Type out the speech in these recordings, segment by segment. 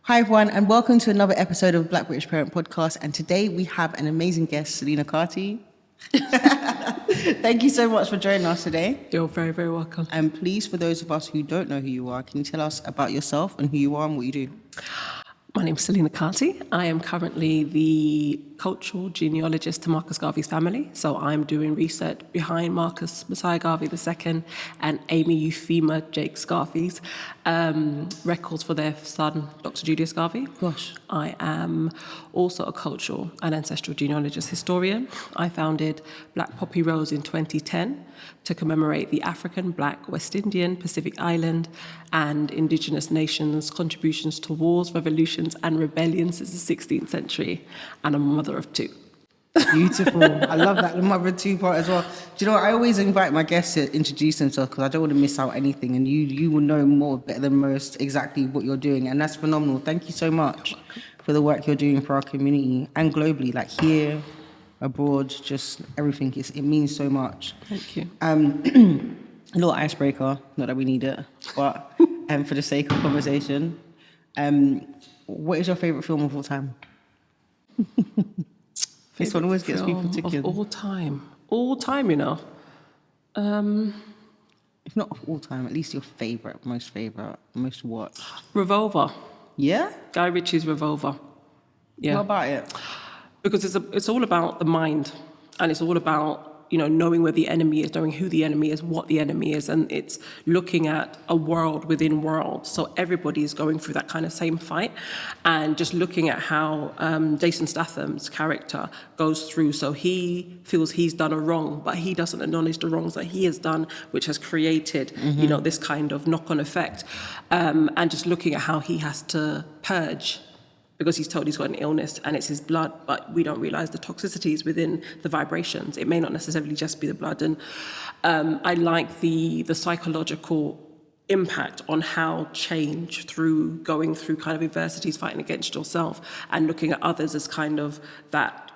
Hi everyone, and welcome to another episode of Black British Parent Podcast. And today we have an amazing guest, Selena Carty. Thank you so much for joining us today. You're very, very welcome. And please, for those of us who don't know who you are, can you tell us about yourself and who you are and what you do? My name's Selena Carty. I am currently the cultural genealogist to Marcus Garvey's family. So I'm doing research behind Marcus Messiah Garvey II and Amy Euphemia Jakes Garvey's records for their son, Dr. Julius Garvey. Gosh. I am also a cultural and ancestral genealogist historian. I founded Black Poppy Rose in 2010 to commemorate the African, Black, West Indian, Pacific Island, and indigenous nations' contributions to wars, revolutions, and rebellions since the 16th century. And I'm a mother of two. Beautiful. I love that, the mother of two part as well. Do you know what? I always invite my guests to introduce themselves because I don't want to miss out anything, and you will know more better than most exactly what you're doing, and that's phenomenal. Thank you so much for the work you're doing for our community and globally, like here, abroad, just everything. It means so much. Thank you. A little icebreaker, not that we need it, but for the sake of conversation, what is your favorite film of all time? This one always gets people ticking. Of all time, you know. If not of all time, at least your favorite, most watched. Revolver. Yeah? Guy Ritchie's Revolver. Yeah. What about it? Because it's all about the mind, and it's all about, you know, knowing where the enemy is, knowing who the enemy is, what the enemy is, and it's looking at a world within worlds. So everybody is going through that kind of same fight, and just looking at how Jason Statham's character goes through. So he feels he's done a wrong, but he doesn't acknowledge the wrongs that he has done, which has created, you know, this kind of knock-on effect, and just looking at how he has to purge, because he's told he's got an illness and it's his blood, but we don't realize the toxicities within the vibrations. It may not necessarily just be the blood. And I like the psychological impact on how change through going through kind of adversities, fighting against yourself, and looking at others as kind of that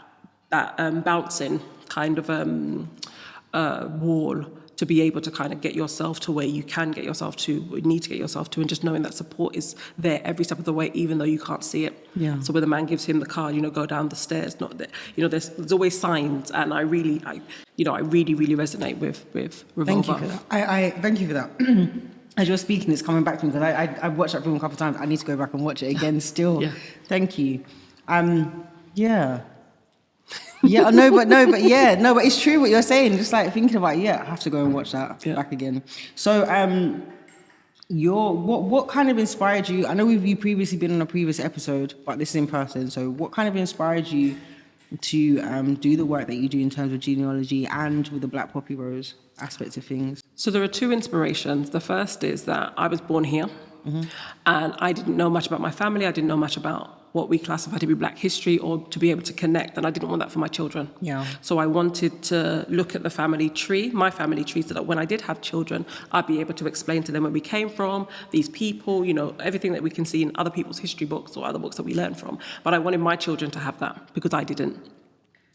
bouncing kind of wall to be able to kind of get yourself to where you can get yourself to, or need to get yourself to, and just knowing that support is there every step of the way, even though you can't see it. Yeah. So when the man gives him the card, you know, go down the stairs, not that, you know, there's always signs, and I really resonate with Revolver. Thank you for that. I thank you for that. As you're speaking, it's coming back to me because I've watched that film a couple of times. I need to go back and watch it again still. Yeah. Thank you. Yeah. Yeah, but it's true what you're saying. Just like thinking about, I have to go and watch that back again. So, what kind of inspired you? I know you previously been on a previous episode, but this is in person. So, what kind of inspired you to do the work that you do in terms of genealogy and with the Black Poppy Rose aspects of things? So there are two inspirations. The first is that I was born here, and I didn't know much about my family. I didn't know much about what we classify to be Black history, or to be able to connect, and I didn't want that for my children. Yeah. So I wanted to look at the family tree, my family tree, so that when I did have children, I'd be able to explain to them where we came from, these people, you know, everything that we can see in other people's history books or other books that we learn from. But I wanted my children to have that, because I didn't.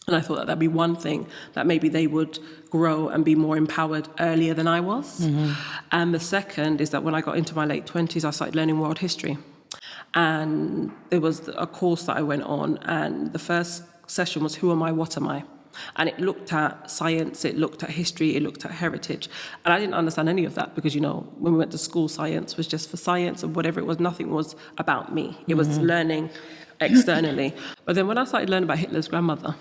And I thought that that'd be one thing that maybe they would grow and be more empowered earlier than I was. And the second is that when I got into my late 20s, I started learning world history. And there was a course that I went on, and the first session was Who Am I, What Am I? And it looked at science, it looked at history, it looked at heritage. And I didn't understand any of that because, you know, when we went to school, science was just for science, and whatever it was, nothing was about me. It was learning externally. But then when I started learning about Hitler's grandmother,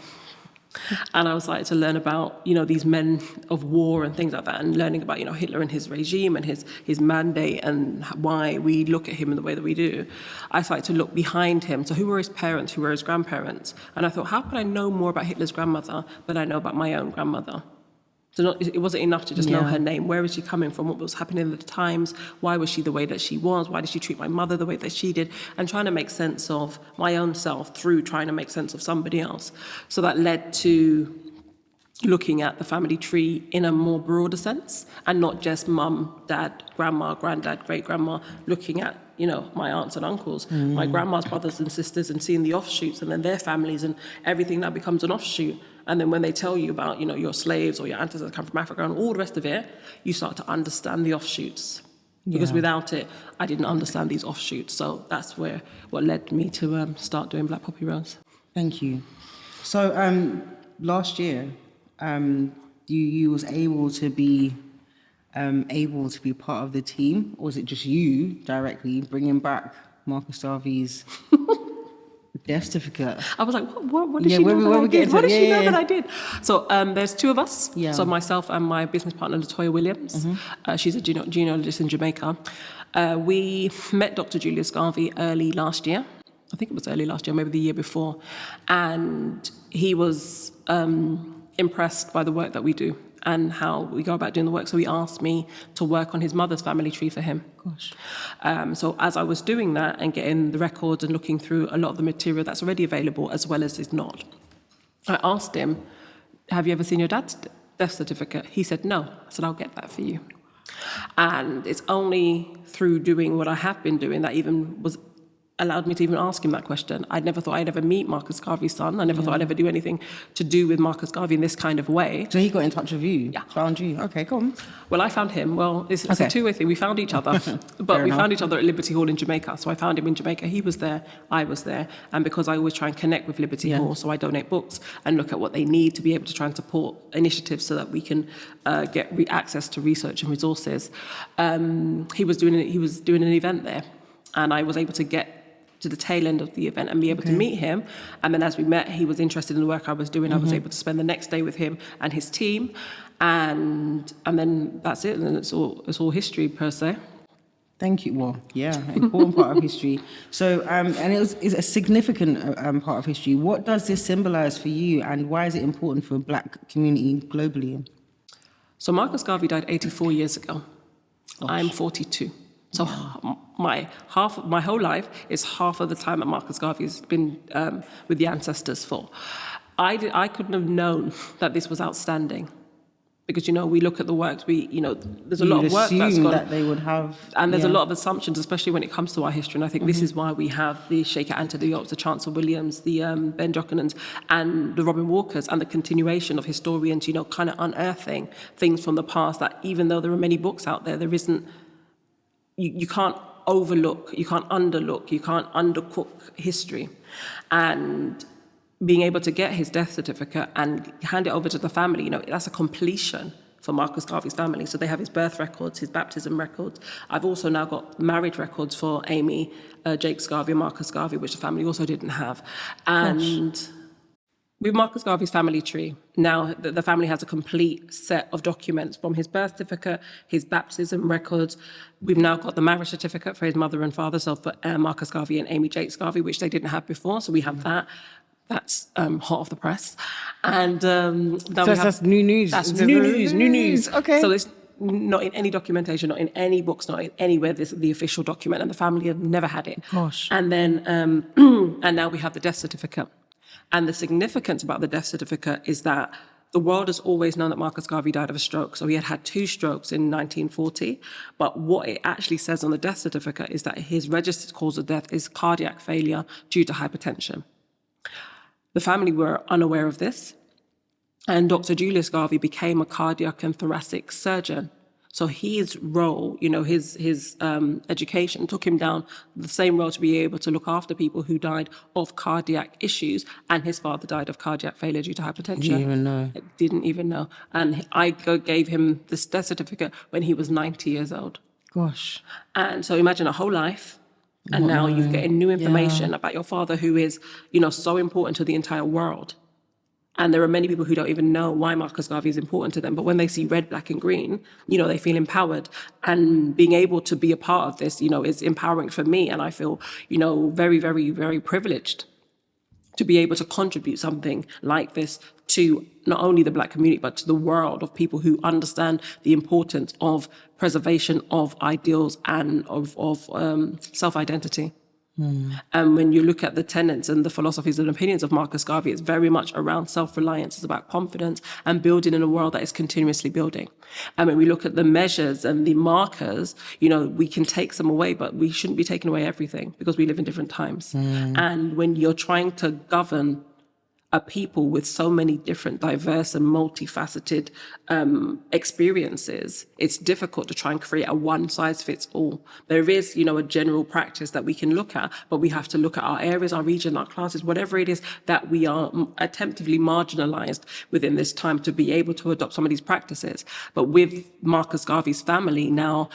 and I was starting to learn about, you know, these men of war and things like that, and learning about, you know, Hitler and his regime and his mandate and why we look at him in the way that we do. I started to look behind him. So who were his parents? Who were his grandparents? And I thought, how could I know more about Hitler's grandmother than I know about my own grandmother? So it wasn't enough to just know her name. Where was she coming from? What was happening at the times? Why was she the way that she was? Why did she treat my mother the way that she did? And trying to make sense of my own self through trying to make sense of somebody else. So that led to looking at the family tree in a more broader sense, and not just mum, dad, grandma, granddad, great-grandma, looking at, you know, my aunts and uncles, my grandma's brothers and sisters, and seeing the offshoots and then their families and everything that becomes an offshoot. And then when they tell you about, you know, your slaves or your ancestors come from Africa and all the rest of it, you start to understand the offshoots. Because Yeah. without it, I didn't understand these offshoots. So that's what led me to start doing Black Poppy Rose. Thank you. So last year, you was able to be part of the team, or was it just you directly bringing back Marcus Garvey's death certificate? I was like, what did Yeah, she when know we- that when I we get did? into What it, did she yeah, know yeah. that I did? So there's two of us. Yeah. So myself and my business partner, Latoya Williams. She's a genealogist in Jamaica. We met Dr. Julius Garvey early last year. I think it was early last year, maybe the year before. And he was impressed by the work that we do and how we go about doing the work. So he asked me to work on his mother's family tree for him. Gosh. So as I was doing that and getting the records and looking through a lot of the material that's already available as well as is not, I asked him, have you ever seen your dad's death certificate? He said, no. I said, I'll get that for you. And it's only through doing what I have been doing that even was allowed me to even ask him that question. I never thought I'd ever meet Marcus Garvey's son. I never thought I'd ever do anything to do with Marcus Garvey in this kind of way. So he got in touch with you? Yeah. Found you? Okay, go on. Well, I found him. Well, it's Okay. a two-way thing. We found each other, but Fair we enough. found each other at Liberty Hall in Jamaica. So I found him in Jamaica. He was there. I was there. And because I always try and connect with Liberty Yeah. Hall, so I donate books and look at what they need to be able to try and support initiatives so that we can get access to research and resources. He was doing an event there, and I was able to get to the tail end of the event and be able to meet him. And then as we met, he was interested in the work I was doing. I was able to spend the next day with him and his team. And then that's it. And it's all history per se. Thank you. Well, yeah, important part of history. So, and it's a significant part of history. What does this symbolize for you, and why is it important for the Black community globally? So Marcus Garvey died 84 years ago. I'm 42. So my whole life is half of the time that Marcus Garvey has been with the ancestors for. I couldn't have known that this was outstanding, because we look at the works. There's a lot of work that's gone. That they would have, And there's a lot of assumptions, especially when it comes to our history. And I think this is why we have the Shaker Anta Diop, the Chancellor Williams, the Ben Jockinans, and the Robin Walkers, and the continuation of historians, kind of unearthing things from the past that even though there are many books out there, there isn't. You can't overlook, you can't underlook, you can't undercook history. And being able to get his death certificate and hand it over to the family, that's a completion for Marcus Garvey's family. So they have his birth records, his baptism records. I've also now got marriage records for Amy, Jakes Garvey, and Marcus Garvey, which the family also didn't have. And with Marcus Garvey's family tree, now the family has a complete set of documents from his birth certificate, his baptism records. We've now got the marriage certificate for his mother and father, so for Marcus Garvey and Amy Jakes Garvey, which they didn't have before. So we have that. That's hot off the press. And now that's new news. That's It's new very news. Okay. So it's not in any documentation, not in any books, not in anywhere. This is the official document, and the family have never had it. Gosh. And then, and now we have the death certificate. And the significance about the death certificate is that the world has always known that Marcus Garvey died of a stroke. So he had 2 strokes in 1940. But what it actually says on the death certificate is that his registered cause of death is cardiac failure due to hypertension. The family were unaware of this. And Dr. Julius Garvey became a cardiac and thoracic surgeon. So his role, his education took him down the same road to be able to look after people who died of cardiac issues. And his father died of cardiac failure due to hypertension. Didn't even know. And I gave him this death certificate when he was 90 years old. Gosh. And so imagine a whole life. And now you're getting new information about your father, who is, so important to the entire world. And there are many people who don't even know why Marcus Garvey is important to them. But when they see red, black, and green, they feel empowered. And being able to be a part of this, is empowering for me. And I feel, very, very, very privileged to be able to contribute something like this to not only the Black community, but to the world of people who understand the importance of preservation of ideals and of self-identity. And when you look at the tenets and the philosophies and opinions of Marcus Garvey, it's very much around self-reliance. It's about confidence and building in a world that is continuously building. And when we look at the measures and the markers, we can take some away, but we shouldn't be taking away everything, because we live in different times. And when you're trying to govern a people with so many different, diverse and multifaceted experiences, it's difficult to try and create a one-size-fits-all. There is, a general practice that we can look at, but we have to look at our areas, our region, our classes, whatever it is that we are attemptively marginalized within this time to be able to adopt some of these practices. But with Marcus Garvey's family now,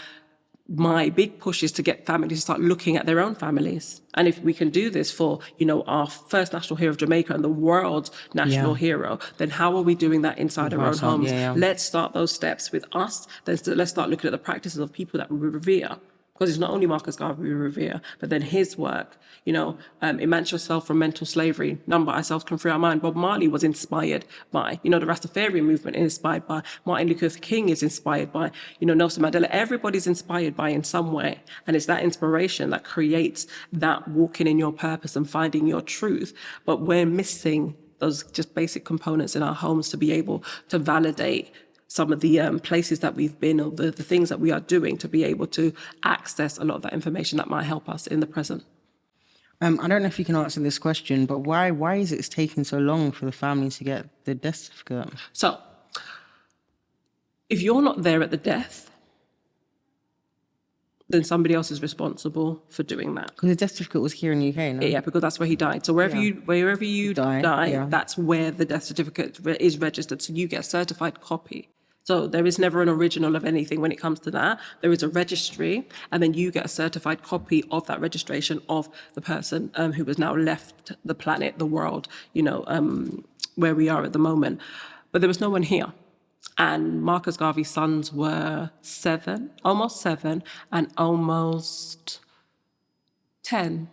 my big push is to get families to start looking at their own families. And if we can do this for, our first national hero of Jamaica and the world's national hero, then how are we doing that inside our own homes? Let's start those steps with us. Then let's start looking at the practices of people that we revere. Because it's not only Marcus Garvey we revere, but then his work, Emancipate Yourself from Mental Slavery, None But Ourselves Can Free Our Mind. Bob Marley was inspired by, the Rastafarian movement is inspired by, Martin Luther King is inspired by, Nelson Mandela. Everybody's inspired by in some way. And it's that inspiration that creates that walking in your purpose and finding your truth. But we're missing those just basic components in our homes to be able to validate some of the places that we've been or the things that we are doing to be able to access a lot of that information that might help us in the present. I don't know if you can answer this question, but why is it taking so long for the family to get the death certificate? So, if you're not there at the death, then somebody else is responsible for doing that. Because the death certificate was here in the UK, no? Yeah, because that's where he died. So wherever you die, that's where the death certificate is registered. So you get a certified copy. So there is never an original of anything when it comes to that. There is a registry, and then you get a certified copy of that registration of the person who has now left the planet, the world, where we are at the moment. But there was no one here. And Marcus Garvey's sons were almost seven, and almost 10.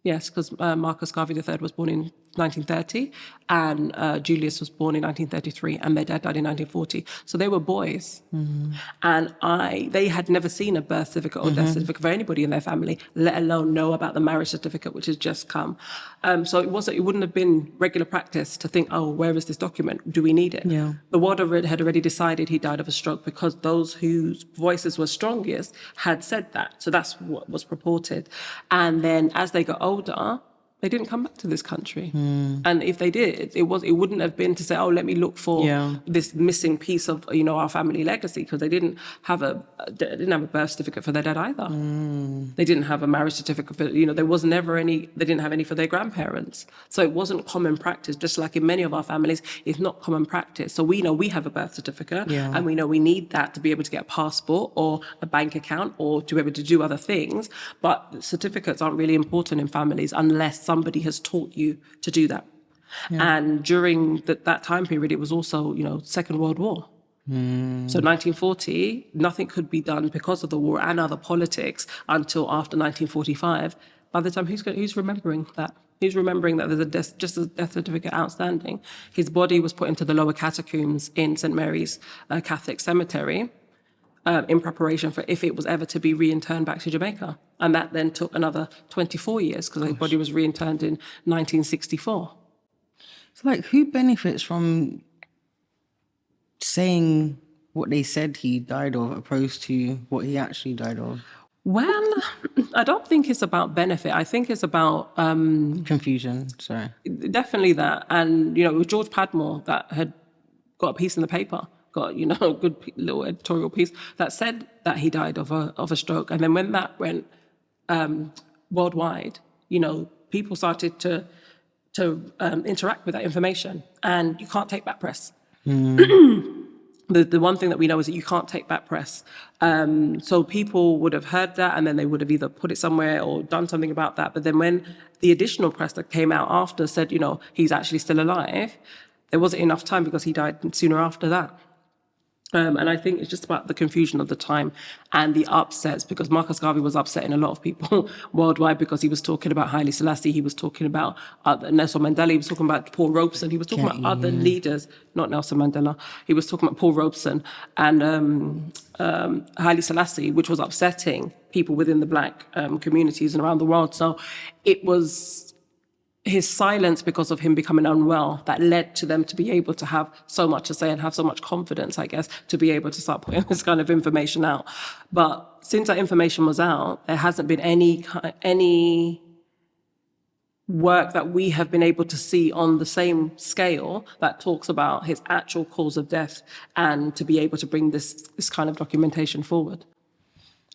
Yes, because Marcus Garvey III was born in 1930, and Julius was born in 1933, and their dad died in 1940. So they were boys. Mm-hmm. And they had never seen a birth certificate or death certificate for anybody in their family, let alone know about the marriage certificate, which has just come. So it wouldn't have been regular practice to think, oh, where is this document? Do we need it? Yeah. The world had already decided he died of a stroke because those whose voices were strongest had said that. So that's what was purported. And then as they got older, they didn't come back to this country. And if they did, it wouldn't have been to say, oh, let me look for this missing piece of, our family legacy, because they didn't have a birth certificate for their dad either. They didn't have a marriage certificate for, there was never any, they didn't have any for their grandparents. So it wasn't common practice, just like in many of our families, it's not common practice. So we know we have a birth certificate and we know we need that to be able to get a passport or a bank account or to be able to do other things. But certificates aren't really important in families unless somebody has taught you to do that. And during that time period, it was also, Second World War. So 1940, nothing could be done because of the war and other politics until after 1945. By the time, who's remembering that? Who's remembering that there's just a death certificate outstanding? His body was put into the lower catacombs in St. Mary's Catholic Cemetery. In preparation for if it was ever to be reinterned back to Jamaica. And that then took another 24 years because his body was reinterned in 1964. So, who benefits from saying what they said he died of opposed to what he actually died of? Well, I don't think it's about benefit. I think it's about... confusion, sorry. Definitely that. And, it was George Padmore that had got a piece in the paper, got, a good little editorial piece that said that he died of a stroke. And then when that went worldwide, people started to interact with that information. And you can't take back press. The one thing that we know is that you can't take back press. So people would have heard that and then they would have either put it somewhere or done something about that. But then when the additional press that came out after said, he's actually still alive, there wasn't enough time because he died sooner after that. And I think it's just about the confusion of the time and the upsets, because Marcus Garvey was upsetting a lot of people worldwide because he was talking about Haile Selassie, he was talking about Nelson Mandela, he was talking about Paul Robeson, he was talking about other leaders, not Nelson Mandela, he was talking about Paul Robeson and Haile Selassie, which was upsetting people within the Black communities and around the world. So it was his silence because of him becoming unwell that led to them to be able to have so much to say and have so much confidence, I guess, to be able to start putting this kind of information out. But since that information was out, there hasn't been any work that we have been able to see on the same scale that talks about his actual cause of death, and to be able to bring this kind of documentation forward.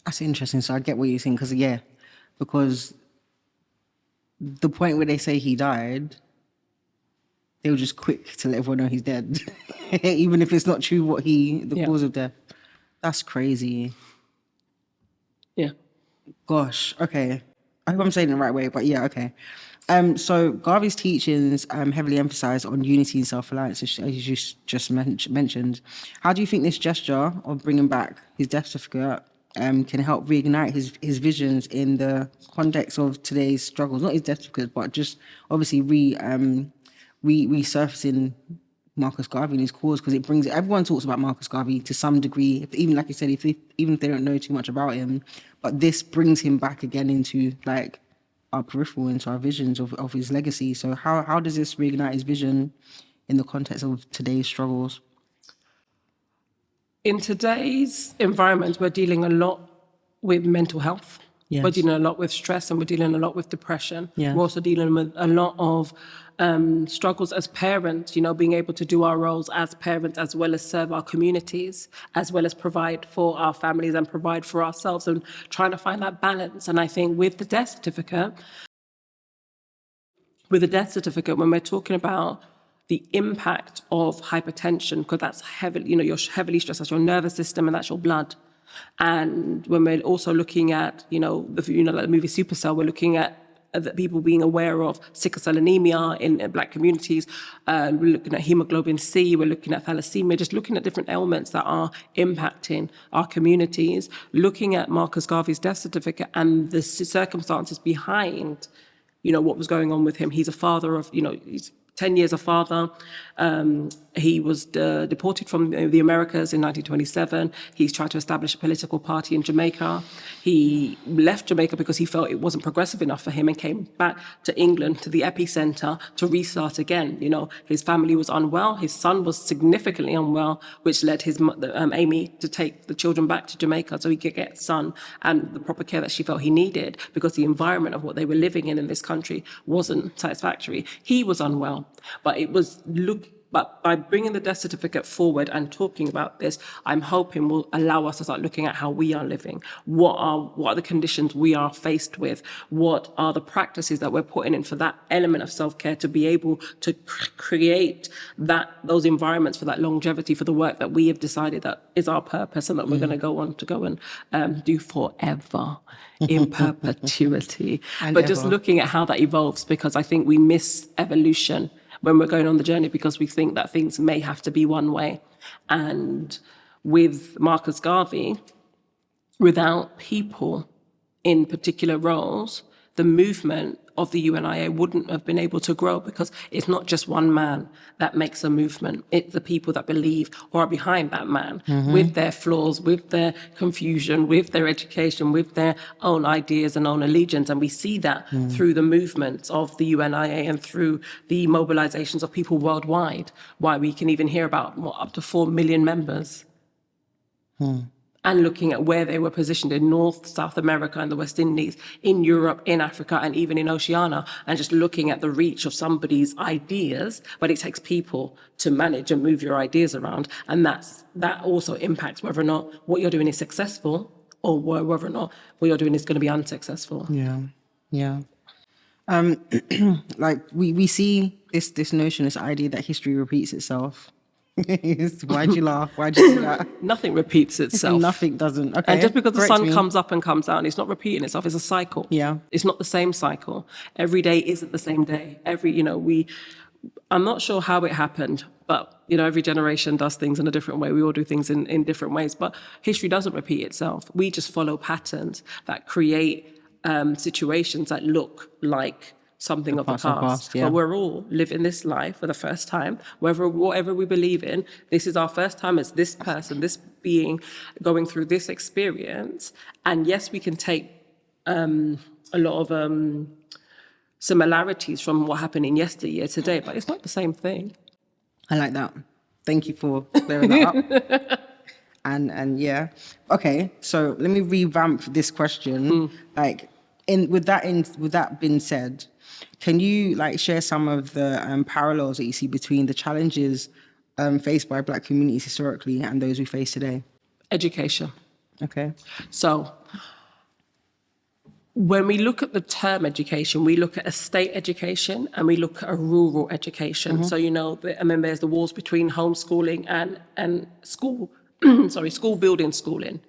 That's interesting. So I get what you're saying, because the point where they say he died, they were just quick to let everyone know he's dead, even if it's not true the cause of death. That's crazy. Yeah. Gosh. Okay. I hope I'm saying it the right way, but yeah. Okay. So Garvey's teachings heavily emphasize on unity and self-reliance, as you just mentioned. How do you think this gesture of bringing back his death certificate can help reignite his visions in the context of today's struggles? Not his death certificate, but just obviously resurfacing Marcus Garvey and his cause, because everyone talks about Marcus Garvey to some degree, even like you said, even if they don't know too much about him, but this brings him back again into like our peripheral, into our visions of his legacy. So how does this reignite his vision in the context of today's struggles? In today's environment, we're dealing a lot with mental health. Yes. We're dealing a lot with stress, and we're dealing a lot with depression. Yeah. We're also dealing with a lot of struggles as parents, being able to do our roles as parents, as well as serve our communities, as well as provide for our families and provide for ourselves, and trying to find that balance. And I think with the death certificate, when we're talking about the impact of hypertension, because that's heavily, you're heavily stressed, that's your nervous system and that's your blood. And when we're also looking at, like the movie Supercell, we're looking at people being aware of sickle cell anemia in Black communities. We're looking at hemoglobin C, we're looking at thalassemia, just looking at different ailments that are impacting our communities, looking at Marcus Garvey's death certificate and the circumstances behind, what was going on with him. He's a father of, he's 10 years a father. He was deported from the Americas in 1927. He's tried to establish a political party in Jamaica. He left Jamaica because he felt it wasn't progressive enough for him, and came back to England, to the epicenter, to restart again. His family was unwell. His son was significantly unwell, which led his mother, Amy, to take the children back to Jamaica so he could get son and the proper care that she felt he needed, because the environment of what they were living in this country wasn't satisfactory. He was unwell, but But by bringing the death certificate forward and talking about this, I'm hoping will allow us to start looking at how we are living. What are the conditions we are faced with? What are the practices that we're putting in for that element of self-care, to be able to create those environments for that longevity, for the work that we have decided that is our purpose and that we're going to go and do forever, in perpetuity. But just looking at how that evolves, because I think we miss evolution when we're going on the journey, because we think that things may have to be one way. And with Marcus Garvey, without people in particular roles, the movement of the UNIA wouldn't have been able to grow, because it's not just one man that makes a movement. It's the people that believe or are behind that man, with their flaws, with their confusion, with their education, with their own ideas and own allegiance. And we see that through the movements of the UNIA and through the mobilizations of people worldwide, why we can even hear about up to 4 million members. And looking at where they were positioned in North, South America and the West Indies, in Europe, in Africa, and even in Oceania, and just looking at the reach of somebody's ideas. But it takes people to manage and move your ideas around. And that also impacts whether or not what you're doing is successful, or whether or not what you're doing is going to be unsuccessful. Yeah. Like we see this notion, this idea that history repeats itself. Why'd you laugh? Why'd you do that? Nothing repeats itself. Nothing doesn't. Okay. And just because the sun me. comes up and comes down, it's not repeating itself. It's a cycle. Yeah. It's not the same cycle. Every day isn't the same day. I'm not sure how it happened, but every generation does things in a different way. We all do things in different ways, but history doesn't repeat itself. We just follow patterns that create situations that look like something of the past. Yeah. But we're all living this life for the first time, whatever we believe in. This is our first time as this person, this being, going through this experience. And yes, we can take a lot of similarities from what happened in yesteryear today, but it's not the same thing. I like that. Thank you for clearing that up. And yeah. Okay, so let me revamp this question. Like, with that being said, can you like share some of the parallels that you see between the challenges faced by Black communities historically and those we face today? Education. Okay. So when we look at the term education, we look at a state education and we look at a rural education. So, you know, and then there's the walls between homeschooling and school, school building schooling.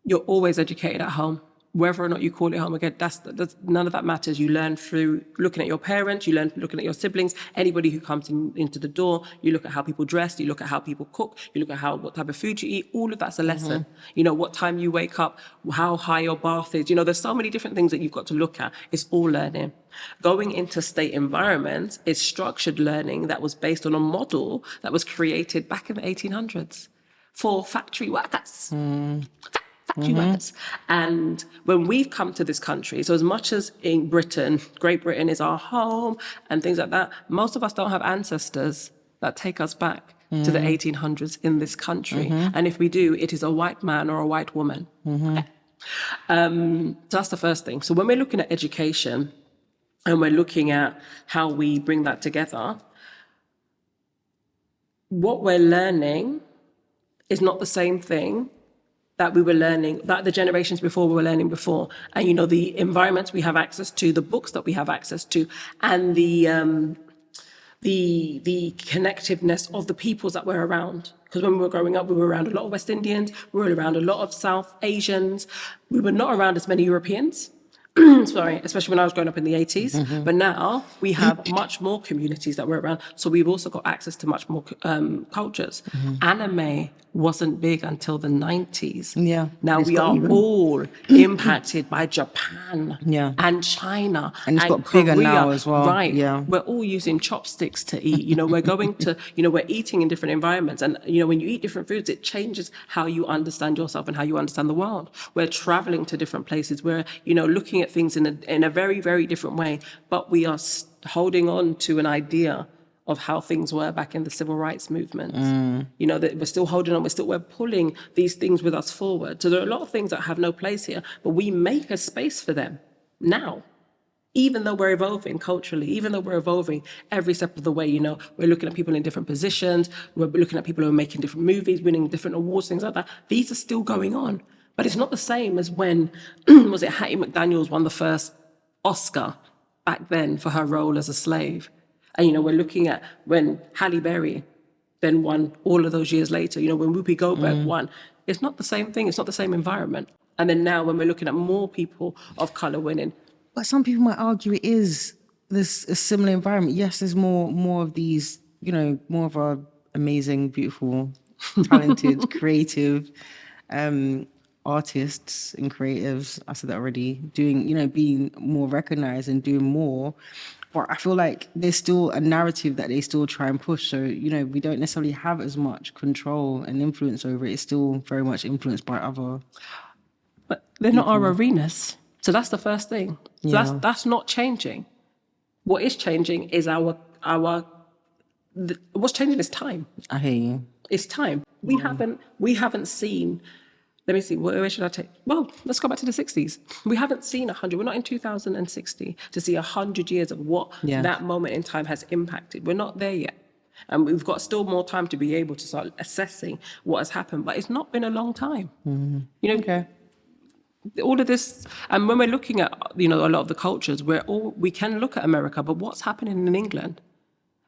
You're always educated at home. Whether or not you call it home again, that's none of that matters. You learn through looking at your parents, you learn looking at your siblings, anybody who comes into the door, you look at how people dress, you look at how people cook, you look at what type of food you eat, all of that's a lesson. You know, what time you wake up, how high your bath is, you know, there's so many different things that you've got to look at. It's all learning. Going into state environments is structured learning that was based on a model that was created back in the 1800s for factory workers. Factory workers. And when we've come to this country, so as much as in Britain, Great Britain is our home and things like that, most of us don't have ancestors that take us back to the 1800s in this country. And if we do, it is a white man or a white woman. Okay. So that's the first thing. So when we're looking at education and we're looking at how we bring that together, what we're learning is not the same thing that we were learning, that the generations before we were learning before. And, you know, the environments we have access to, the books that we have access to, and the connectiveness of the peoples that we're around. Because when we were growing up, we were around a lot of West Indians, we were around a lot of South Asians. We were not around as many Europeans. Sorry, especially when I was growing up in the 80s. But now we have much more communities that we're around. So we've also got access to much more cultures. Anime wasn't big until the 90s. Yeah. Now we are all impacted by Japan and China and it's got Korea. bigger now as well. Right. Yeah. We're all using chopsticks to eat. You know, we're going to, you know, we're eating in different environments. And, you know, when you eat different foods, it changes how you understand yourself and how you understand the world. We're traveling to different places. We're, you know, looking at things in a very, very different way. But we are holding on to an idea of how things were back in the civil rights movement. You know, that we're still holding on, we're pulling these things with us forward. So there are a lot of things that have no place here, but we make a space for them now. Even though we're evolving culturally, even though we're evolving every step of the way, you know, we're looking at people in different positions, we're looking at people who are making different movies, winning different awards, things like that. These are still going on. But it's not the same as when, was it Hattie McDaniels won the first Oscar back then for her role as a slave? And, you know, we're looking at when Halle Berry then won all of those years later, you know, when Whoopi Goldberg won. It's not the same thing. It's not the same environment. And then now when we're looking at more people of color winning. But some people might argue it is a similar environment. Yes, there's more of these, you know, more of our amazing, beautiful, talented, creative artists and creatives, I said that already, doing, you know, being more recognized and doing more. But I feel like there's still a narrative that they still try and push. So, you know, we don't necessarily have as much control and influence over it. It's still very much influenced by other. But they're not our arenas. So that's the first thing. So that's not changing. What is changing is what's changing is time. I hear you. It's time. We haven't seen. Let me see, where should I take? Well, let's go back to the 60s. We haven't seen 100. We're not in 2060 to see 100 years of what that moment in time has impacted. We're not there yet. And we've got still more time to be able to start assessing what has happened. But it's not been a long time. You know, all of this, and when we're looking at, you know, a lot of the cultures, we can look at America, but what's happening in England?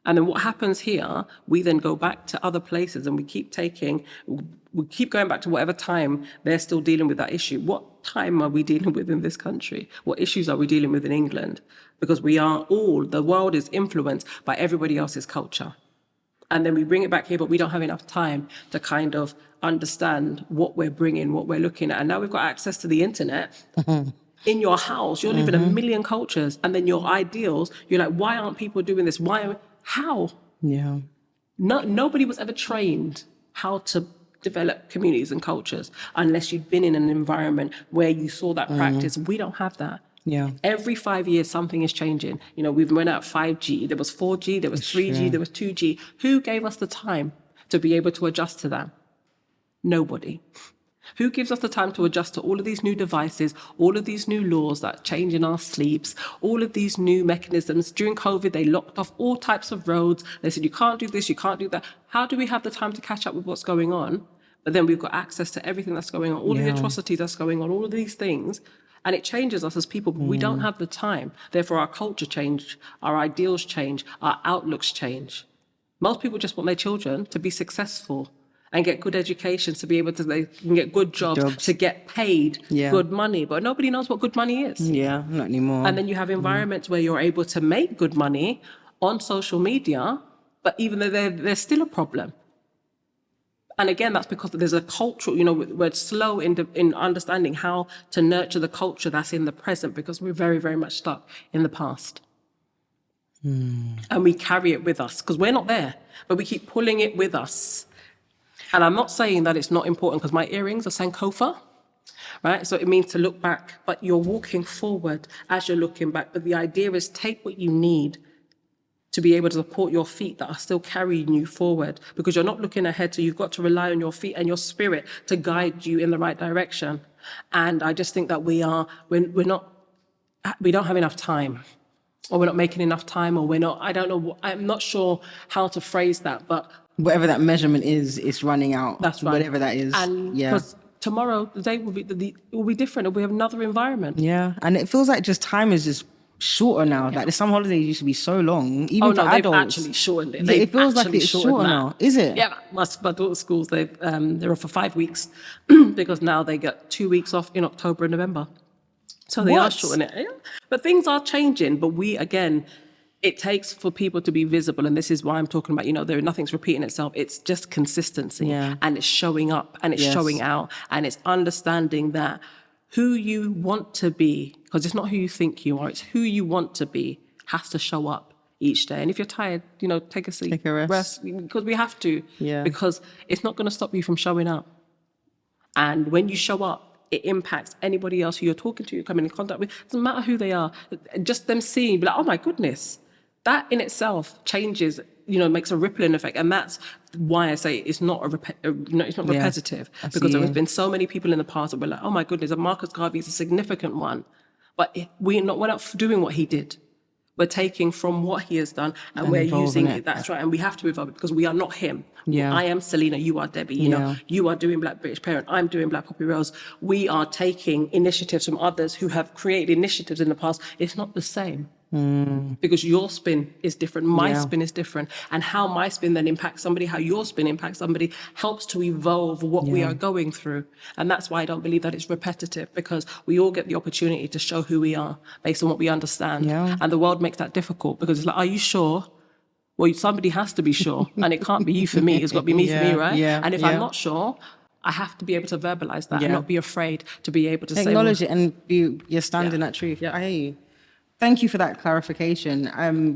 And then what happens here, we then go back to other places and we keep going back to whatever time they're still dealing with that issue. What time are we dealing with in this country? What issues are we dealing with in England? Because the world is influenced by everybody else's culture. And then we bring it back here, but we don't have enough time to kind of understand what we're bringing, what we're looking at. And now we've got access to the internet. In your house, you're living a million cultures, and then your ideals, you're like, why aren't people doing this? How? Yeah. Nobody was ever trained how to develop communities and cultures unless you'd been in an environment where you saw that practice. We don't have that. Yeah. Every 5 years, something is changing. You know, we've run out 5G, there was 4G, there was 3G, there was 2G. Who gave us the time to be able to adjust to that? Nobody. Who gives us the time to adjust to all of these new devices, all of these new laws that change in our sleeps, all of these new mechanisms? During COVID, they locked off all types of roads. They said, you can't do this, you can't do that. How do we have the time to catch up with what's going on? But then we've got access to everything that's going on, all of the atrocities that's going on, all of these things. And it changes us as people, but we don't have the time. Therefore, our culture change, our ideals change, our outlooks change. Most people just want their children to be successful and get good educations, to be able to, they can get good jobs, to get paid good money. But nobody knows what good money is. Yeah, not anymore. And then you have environments where you're able to make good money on social media, but even though there's still a problem. And again, that's because there's a cultural, we're slow in understanding how to nurture the culture that's in the present, because we're very, very much stuck in the past. And we carry it with us because we're not there, but we keep pulling it with us. And I'm not saying that it's not important, because my earrings are Sankofa, right? So it means to look back, but you're walking forward as you're looking back. But the idea is take what you need to be able to support your feet that are still carrying you forward, because you're not looking ahead, so you've got to rely on your feet and your spirit to guide you in the right direction. And I just think that we don't have enough time, or we're not making enough time, or I'm not sure how to phrase that, but whatever that measurement is, it's running out. That's right. Whatever that is. And because tomorrow, the day will be different, and we have another environment. Yeah, and it feels like just time is just shorter now. Like some holidays used to be so long, even for adults. They've actually shortened it. It feels like it's shorter now. Is it? Yeah, my daughter's schools, they're off for 5 weeks because now they get 2 weeks off in October and November. So they are shortening it. Yeah. But things are changing. But it takes for people to be visible. And this is why I'm talking about, nothing's repeating itself. It's just consistency. Yeah. And it's showing up and it's showing out. And it's understanding that who you want to be, because it's not who you think you are, it's who you want to be, has to show up each day. And if you're tired, take a seat. Take a rest. Because we have to. Yeah. Because it's not going to stop you from showing up. And when you show up, it impacts anybody else who you're talking to, you're coming in contact with. It doesn't matter who they are. Just them seeing, be like, oh my goodness. That in itself changes, makes a rippling effect. And that's why I say it's not it's not repetitive. Because there has been so many people in the past that were like, oh my goodness, and Marcus Garvey is a significant one. But we're not doing what he did. We're taking from what he has done and we're using it. That's right. And we have to evolve it, because we are not him. Yeah. I am Selena, you are Debbie. You are doing Black British Parent, I'm doing Black Poppy Rose. We are taking initiatives from others who have created initiatives in the past. It's not the same. Because your spin is different, my spin is different, and how my spin then impacts somebody, how your spin impacts somebody, helps to evolve what we are going through. And that's why I don't believe that it's repetitive, because we all get the opportunity to show who we are based on what we understand. And the world makes that difficult, because it's like, are you sure? Well, somebody has to be sure, and it can't be you for me, it's got to be me for me, right? And if I'm not sure, I have to be able to verbalize that and not be afraid to be able to acknowledge it and you're standing that truth. I hear you. Thank you for that clarification,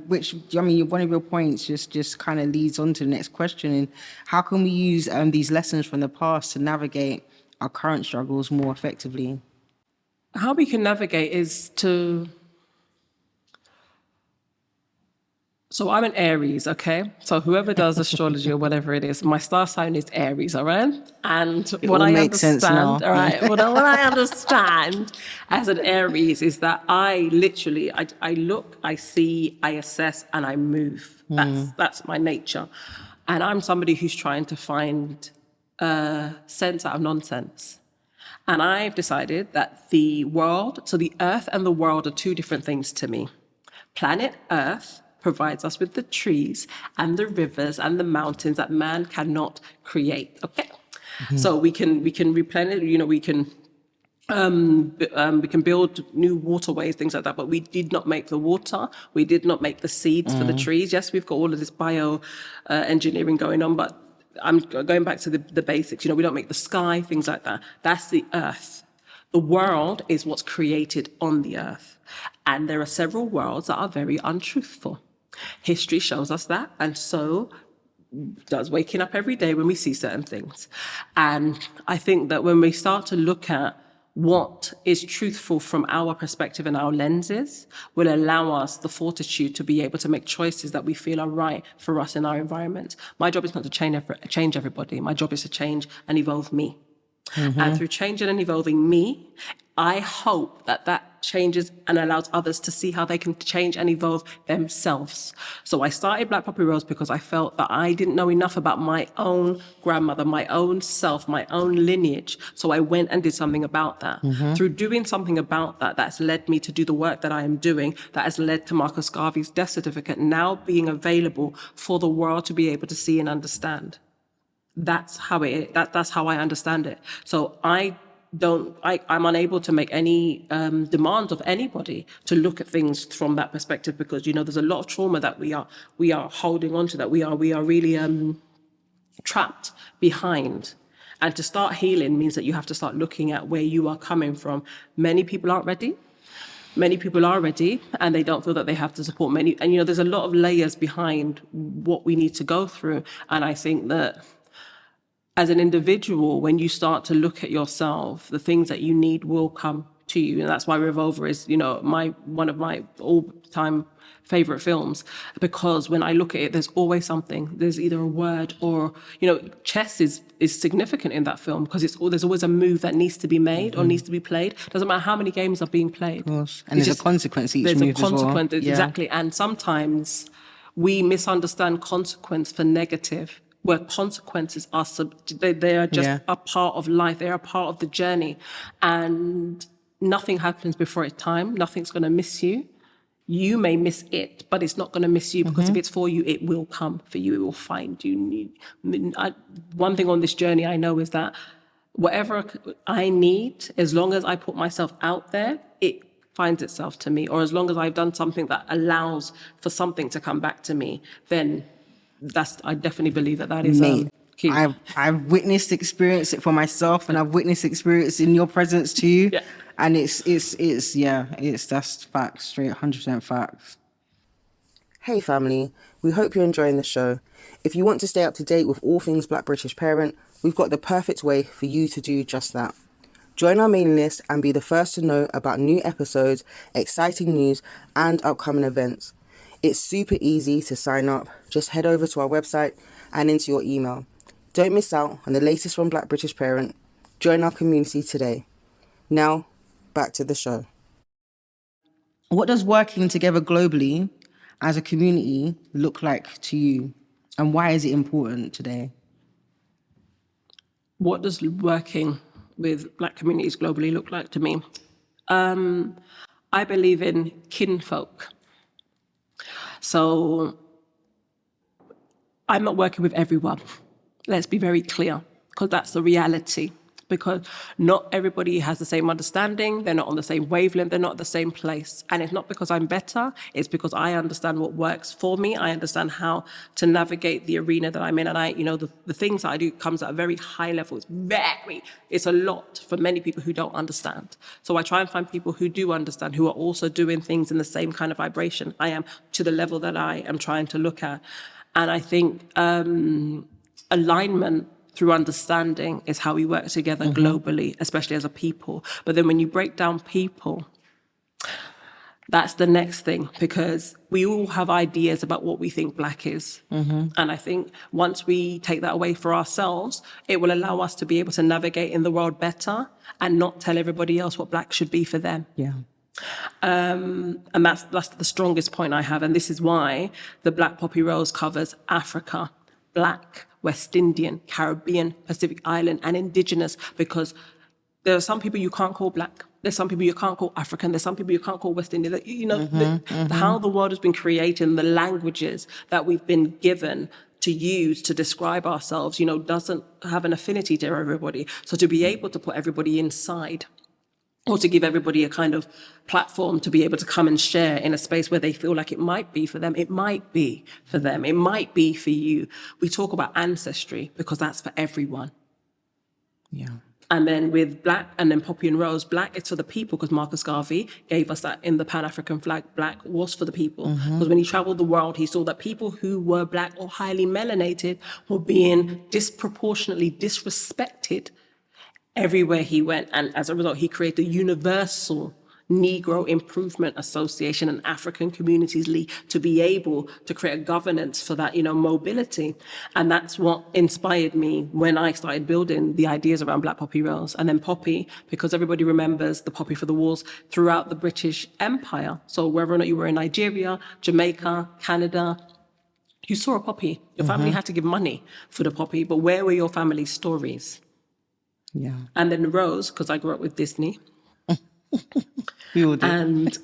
which, one of your points just kind of leads on to the next question. And how can we use these lessons from the past to navigate our current struggles more effectively? How we can navigate is to... So I'm an Aries, okay? So whoever does astrology or whatever it is, my star sign is Aries, all right? And what I understand, all right, what I understand as an Aries is that I literally, I look, I see, I assess, and I move. That's my nature. And I'm somebody who's trying to find sense out of nonsense. And I've decided that the world, so the earth and the world are two different things to me. Planet Earth provides us with the trees and the rivers and the mountains that man cannot create. Okay, so we can replenish. We can build new waterways, things like that. But we did not make the water. We did not make the seeds for the trees. Yes, we've got all of this bio engineering going on, but I'm going back to the basics. We don't make the sky, things like that. That's the earth. The world is what's created on the earth, and there are several worlds that are very untruthful. History shows us that, and so does waking up every day when we see certain things. And I think that when we start to look at what is truthful from our perspective and our lenses, will allow us the fortitude to be able to make choices that we feel are right for us in our environment. My job is not to change everybody. My job is to change and evolve me. And through changing and evolving me, I hope that that changes and allows others to see how they can change and evolve themselves. So I started Black Poppy Rose because I felt that I didn't know enough about my own grandmother, my own self, my own lineage. So I went and did something about that. Through doing something about that, that's led me to do the work that I am doing, that has led to Marcus Garvey's death certificate now being available for the world to be able to see and understand. That's how that's how I understand it. So I'm unable to make any demands of anybody to look at things from that perspective, because there's a lot of trauma that we are holding on to, that we are really trapped behind. And to start healing means that you have to start looking at where you are coming from. Many people aren't ready. Many people are ready, and they don't feel that they have to support many. And there's a lot of layers behind what we need to go through. And I think that as an individual, when you start to look at yourself, the things that you need will come to you. And that's why Revolver is, one of my all-time favorite films, because when I look at it, there's always something. There's either a word or, chess is significant in that film, because there's always a move that needs to be made or needs to be played. Doesn't matter how many games are being played. Of course. And there's a consequence each move as well. There's a consequence, exactly. And sometimes we misunderstand consequence for negative, where consequences are they are just a part of life. They're a part of the journey, and nothing happens before its time. Nothing's going to miss you. You may miss it, but it's not going to miss you, because if it's for you, it will come for you. It will find you. One thing on this journey I know is that whatever I need, as long as I put myself out there, it finds itself to me. Or as long as I've done something that allows for something to come back to me, then I definitely believe that is key. I've witnessed, experienced it for myself, and I've witnessed experience in your presence too. Yeah. And that's facts, straight 100% facts. Hey family, we hope you're enjoying the show. If you want to stay up to date with all things Black British Parent, we've got the perfect way for you to do just that. Join our mailing list and be the first to know about new episodes, exciting news, and upcoming events. It's super easy to sign up. Just head over to our website and into your email. Don't miss out on the latest from Black British Parent. Join our community today. Now, back to the show. What does working together globally as a community look like to you? And why is it important today? What does working with Black communities globally look like to me? I believe in kinfolk. So I'm not working with everyone. Let's be very clear, because that's the reality. Because not everybody has the same understanding. They're not on the same wavelength. They're not at the same place. And it's not because I'm better. It's because I understand what works for me. I understand how to navigate the arena that I'm in. And the things that I do comes at a very high level. It's a lot for many people who don't understand. So I try and find people who do understand, who are also doing things in the same kind of vibration I am, to the level that I am trying to look at. And I think alignment through understanding is how we work together globally, especially as a people. But then when you break down people, that's the next thing, because we all have ideas about what we think Black is. And I think once we take that away for ourselves, it will allow us to be able to navigate in the world better and not tell everybody else what Black should be for them. Yeah. And that's the strongest point I have. And this is why the Black Poppy Rose covers Africa, Black, West Indian, Caribbean, Pacific Island, and Indigenous, because there are some people you can't call Black. There's some people you can't call African. There's some people you can't call West Indian. How the world has been created, and the languages that we've been given to use to describe ourselves, doesn't have an affinity to everybody. So to be able to put everybody inside, or to give everybody a kind of platform to be able to come and share in a space where they feel like it might be for them. It might be for them. It might be for you. We talk about ancestry because that's for everyone. Yeah. And then with Black and then Poppy and Rose, Black is for the people, because Marcus Garvey gave us that in the Pan-African flag. Black was for the people. Because when he traveled the world, he saw that people who were Black or highly melanated were being disproportionately disrespected everywhere he went. And as a result, he created a universal Negro Improvement Association and African Communities League to be able to create a governance for that, mobility. And that's what inspired me when I started building the ideas around Black Poppy Rose. And then poppy, because everybody remembers the poppy for the wars throughout the British Empire. So whether or not you were in Nigeria, Jamaica, Canada, you saw a poppy. Your family had to give money for the poppy, but where were your family's stories? Yeah. And then the rose, because I grew up with Disney. We all do. And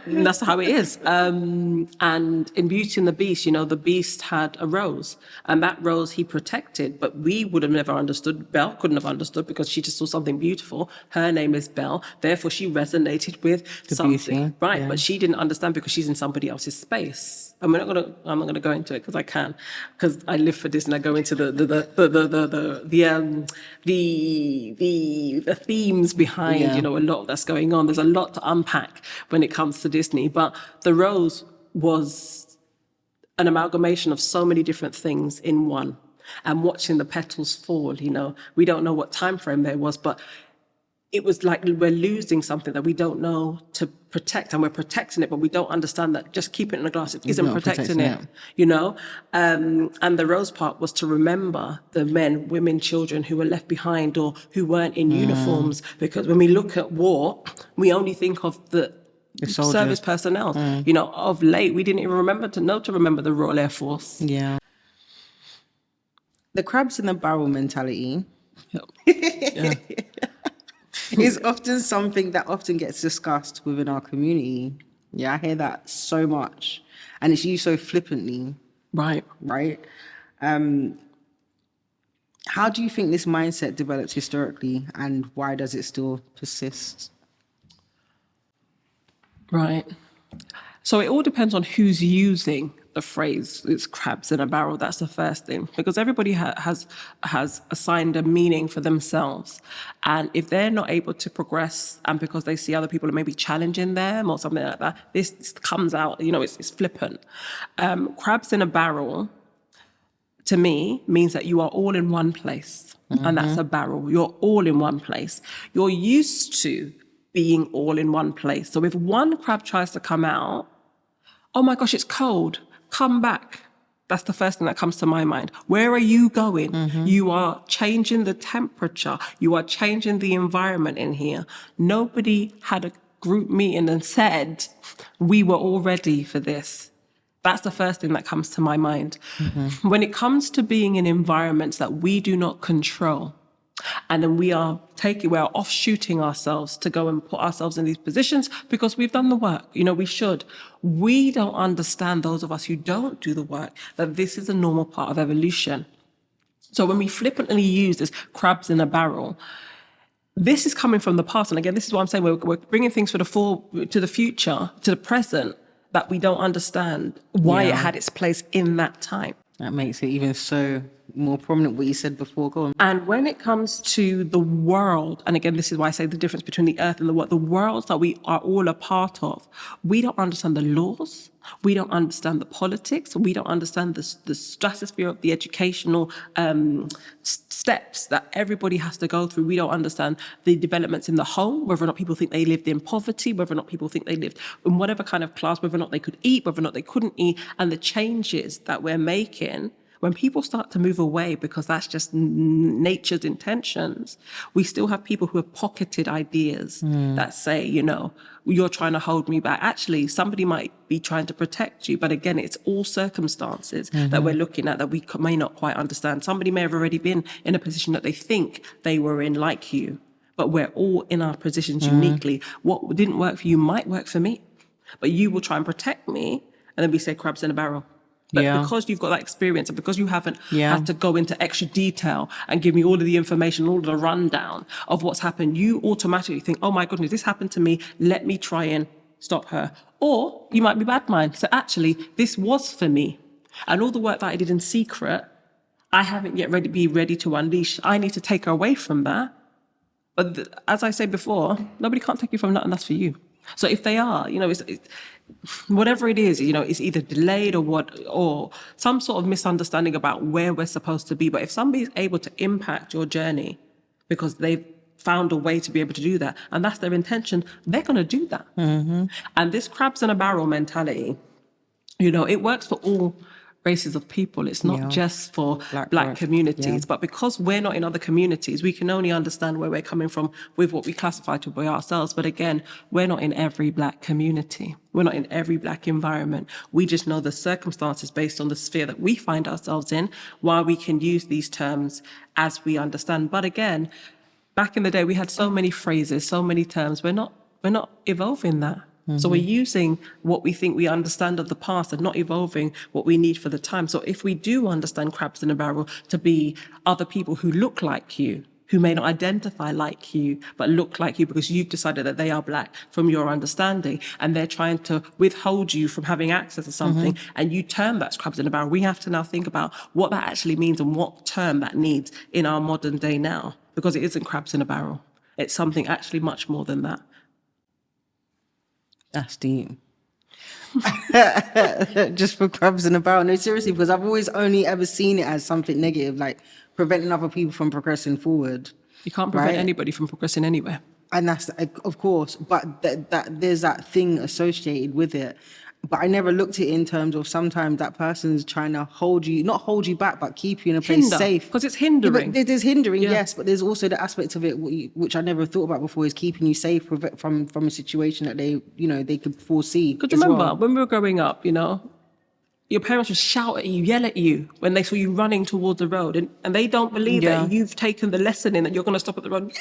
that's how it is. And in Beauty and the Beast, the Beast had a rose, and that rose he protected, but we would have never understood. Belle couldn't have understood because she just saw something beautiful. Her name is Belle, therefore she resonated with something, beauty, right? yeah. But she didn't understand because she's in somebody else's space. And I'm not gonna go into it because I can, because I live for this and I go into the themes behind a lot that's going on. There's a lot to unpack when it comes to Disney, but the rose was an amalgamation of so many different things in one. And watching the petals fall, we don't know what time frame there was, but it was like we're losing something that we don't know to protect, and we're protecting it, but we don't understand that just keeping it in a glass isn't protecting it, And the rose part was to remember the men, women, children who were left behind or who weren't in uniforms, because when we look at war, we only think of the service personnel. Of late, we didn't even remember the Royal Air Force. Yeah. The crabs in the barrel mentality is often something that often gets discussed within our community. Yeah, I hear that so much. And it's used so flippantly. Right. How do you think this mindset developed historically, and why does it still persist? Right. So it all depends on who's using the phrase, it's crabs in a barrel. That's the first thing, because everybody has assigned a meaning for themselves. And if they're not able to progress, and because they see other people are maybe challenging them or something like that, this comes out, it's flippant. Crabs in a barrel, to me, means that you are all in one place. And that's a barrel. You're all in one place. You're used to being all in one place. So if one crab tries to come out, oh my gosh, it's cold, come back. That's the first thing that comes to my mind. Where are you going? You are changing the temperature. You are changing the environment in here. Nobody had a group meeting and said, we were all ready for this. That's the first thing that comes to my mind. When it comes to being in environments that we do not control, and then we are offshooting ourselves to go and put ourselves in these positions because we've done the work. We should. We don't understand, those of us who don't do the work, that this is a normal part of evolution. So when we flippantly use this crabs in a barrel, this is coming from the past. And again, this is what I'm saying. We're bringing things to the future, to the present, that we don't understand why it had its place in that time. That makes it even so more prominent, what you said before. Go on. And when it comes to the world, and again, this is why I say the difference between the earth and the world, the worlds that we are all a part of, we don't understand the laws, we don't understand the politics, we don't understand the stratosphere of the educational steps that everybody has to go through. We don't understand the developments in the home, whether or not people think they lived in poverty, whether or not people think they lived in whatever kind of class, whether or not they could eat, whether or not they couldn't eat, and the changes that we're making. When people start to move away, because that's just nature's intentions, we still have people who have pocketed ideas that say, you're trying to hold me back. Actually, somebody might be trying to protect you. But again, it's all circumstances that we're looking at that we may not quite understand. Somebody may have already been in a position that they think they were in, like you. But we're all in our positions uniquely. What didn't work for you might work for me. But you will try and protect me. And then we say crabs in a barrel. But because you've got that experience, and because you haven't had to go into extra detail and give me all of the information, all of the rundown of what's happened, you automatically think, oh my goodness, this happened to me. Let me try and stop her. Or you might be bad mind. So actually, this was for me. And all the work that I did in secret, I haven't yet be ready to unleash. I need to take her away from that. But as I said before, nobody can't take you from nothing that's for you. So if they are, it's whatever it is, it's either delayed or some sort of misunderstanding about where we're supposed to be. But if somebody's able to impact your journey because they've found a way to be able to do that, and that's their intention, they're going to do that. And this crabs in a barrel mentality, it works for all races of people. It's not just for black communities, but because we're not in other communities, we can only understand where we're coming from with what we classify to be ourselves. But again, we're not in every black community. We're not in every black environment. We just know the circumstances based on the sphere that we find ourselves in, while we can use these terms as we understand. But again, back in the day, we had so many phrases, so many terms. We're not evolving that. So we're using what we think we understand of the past and not evolving what we need for the time. So if we do understand crabs in a barrel to be other people who look like you, who may not identify like you, but look like you because you've decided that they are black from your understanding, and they're trying to withhold you from having access to something, and you term that's crabs in a barrel, we have to now think about what that actually means and what term that needs in our modern day now, because it isn't crabs in a barrel. It's something actually much more than that. That's deep. Just for crabs in a barrel. No, seriously, because I've always only ever seen it as something negative, like preventing other people from progressing forward. You can't prevent anybody from progressing anywhere. And that's, of course, but that there's that thing associated with it. But I never looked at it in terms of sometimes that person's trying to not hold you back, but keep you in a place safe. Because it's hindering. Yeah, there's hindering, yes, but there's also the aspect of it which I never thought about before, is keeping you safe from a situation that they could foresee. Because remember, when we were growing up, your parents would shout at you, yell at you when they saw you running towards the road, and they don't believe that you've taken the lesson in that you're going to stop at the road,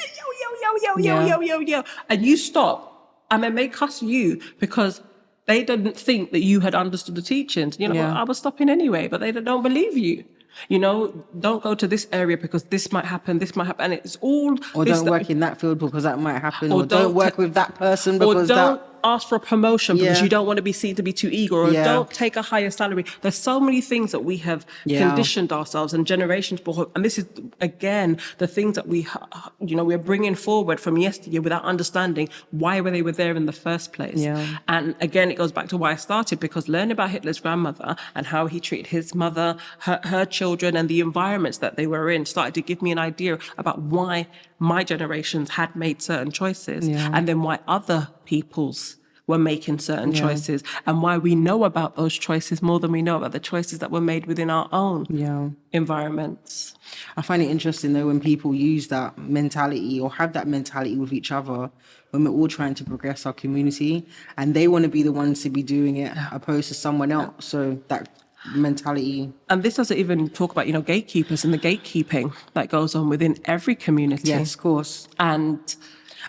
yo, and you stop, and then they cuss you because they didn't think that you had understood the teachings. Well, I was stopping anyway, but they don't believe you. Don't go to this area because this might happen, and it's all... Or don't work in that field because that might happen, or don't work with that person because or don't ask for a promotion because you don't want to be seen to be too eager, or don't take a higher salary. There's so many things that we have conditioned ourselves and generations before, and this is, again, the things that we're bringing forward from yesteryear without understanding why they were there in the first place. And again, it goes back to why I started, because learning about Hitler's grandmother and how he treated his mother, her children, and the environments that they were in started to give me an idea about why my generations had made certain choices, and then why other people's were making certain choices, and why we know about those choices more than we know about the choices that were made within our own environments. I find it interesting though when people use that mentality or have that mentality with each other when we're all trying to progress our community, and they want to be the ones to be doing it opposed to someone else. So that mentality. And this doesn't even talk about, gatekeepers and the gatekeeping that goes on within every community. Yes, of course. And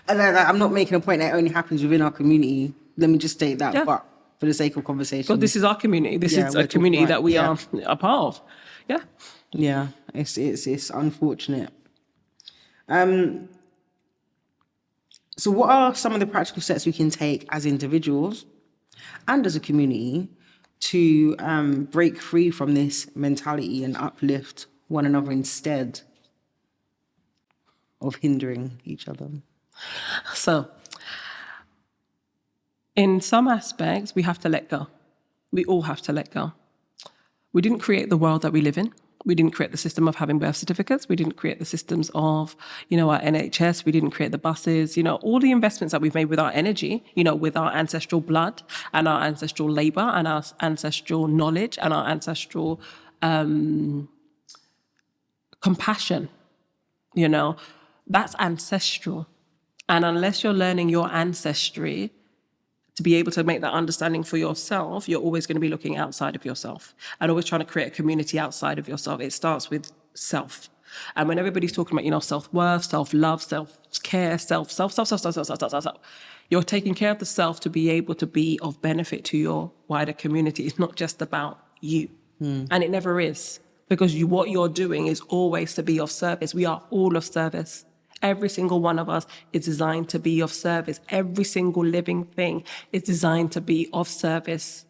I'm not making a point that it only happens within our community. Let me just state that, but for the sake of conversation. But this is our community. This is a community that we are a part of. Yeah. Yeah, it's unfortunate. So what are some of the practical steps we can take as individuals and as a community to break free from this mentality and uplift one another instead of hindering each other? So, in some aspects, we have to let go. We all have to let go. We didn't create the world that we live in. We didn't create the system of having birth certificates. We didn't create the systems of, our NHS. We didn't create the buses. All the investments that we've made with our energy, with our ancestral blood and our ancestral labor and our ancestral knowledge and our ancestral compassion, that's ancestral. And unless you're learning your ancestry to be able to make that understanding for yourself, you're always going to be looking outside of yourself and always trying to create a community outside of yourself. It starts with self. And when everybody's talking about, self-worth, self-love, self-care, self, you're taking care of the self to be able to be of benefit to your wider community. It's not just about you. And it never is, because what you're doing is always to be of service. We are all of service. Every single one of us is designed to be of service. Every single living thing is designed to be of service.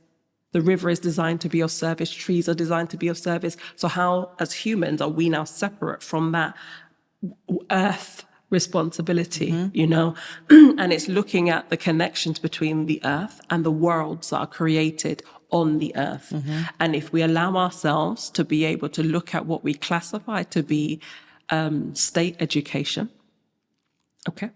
The river is designed to be of service. Trees are designed to be of service. So how, as humans, are we now separate from that earth responsibility, And it's looking at the connections between the earth and the worlds that are created on the earth. And if we allow ourselves to be able to look at what we classify to be state education, Okay.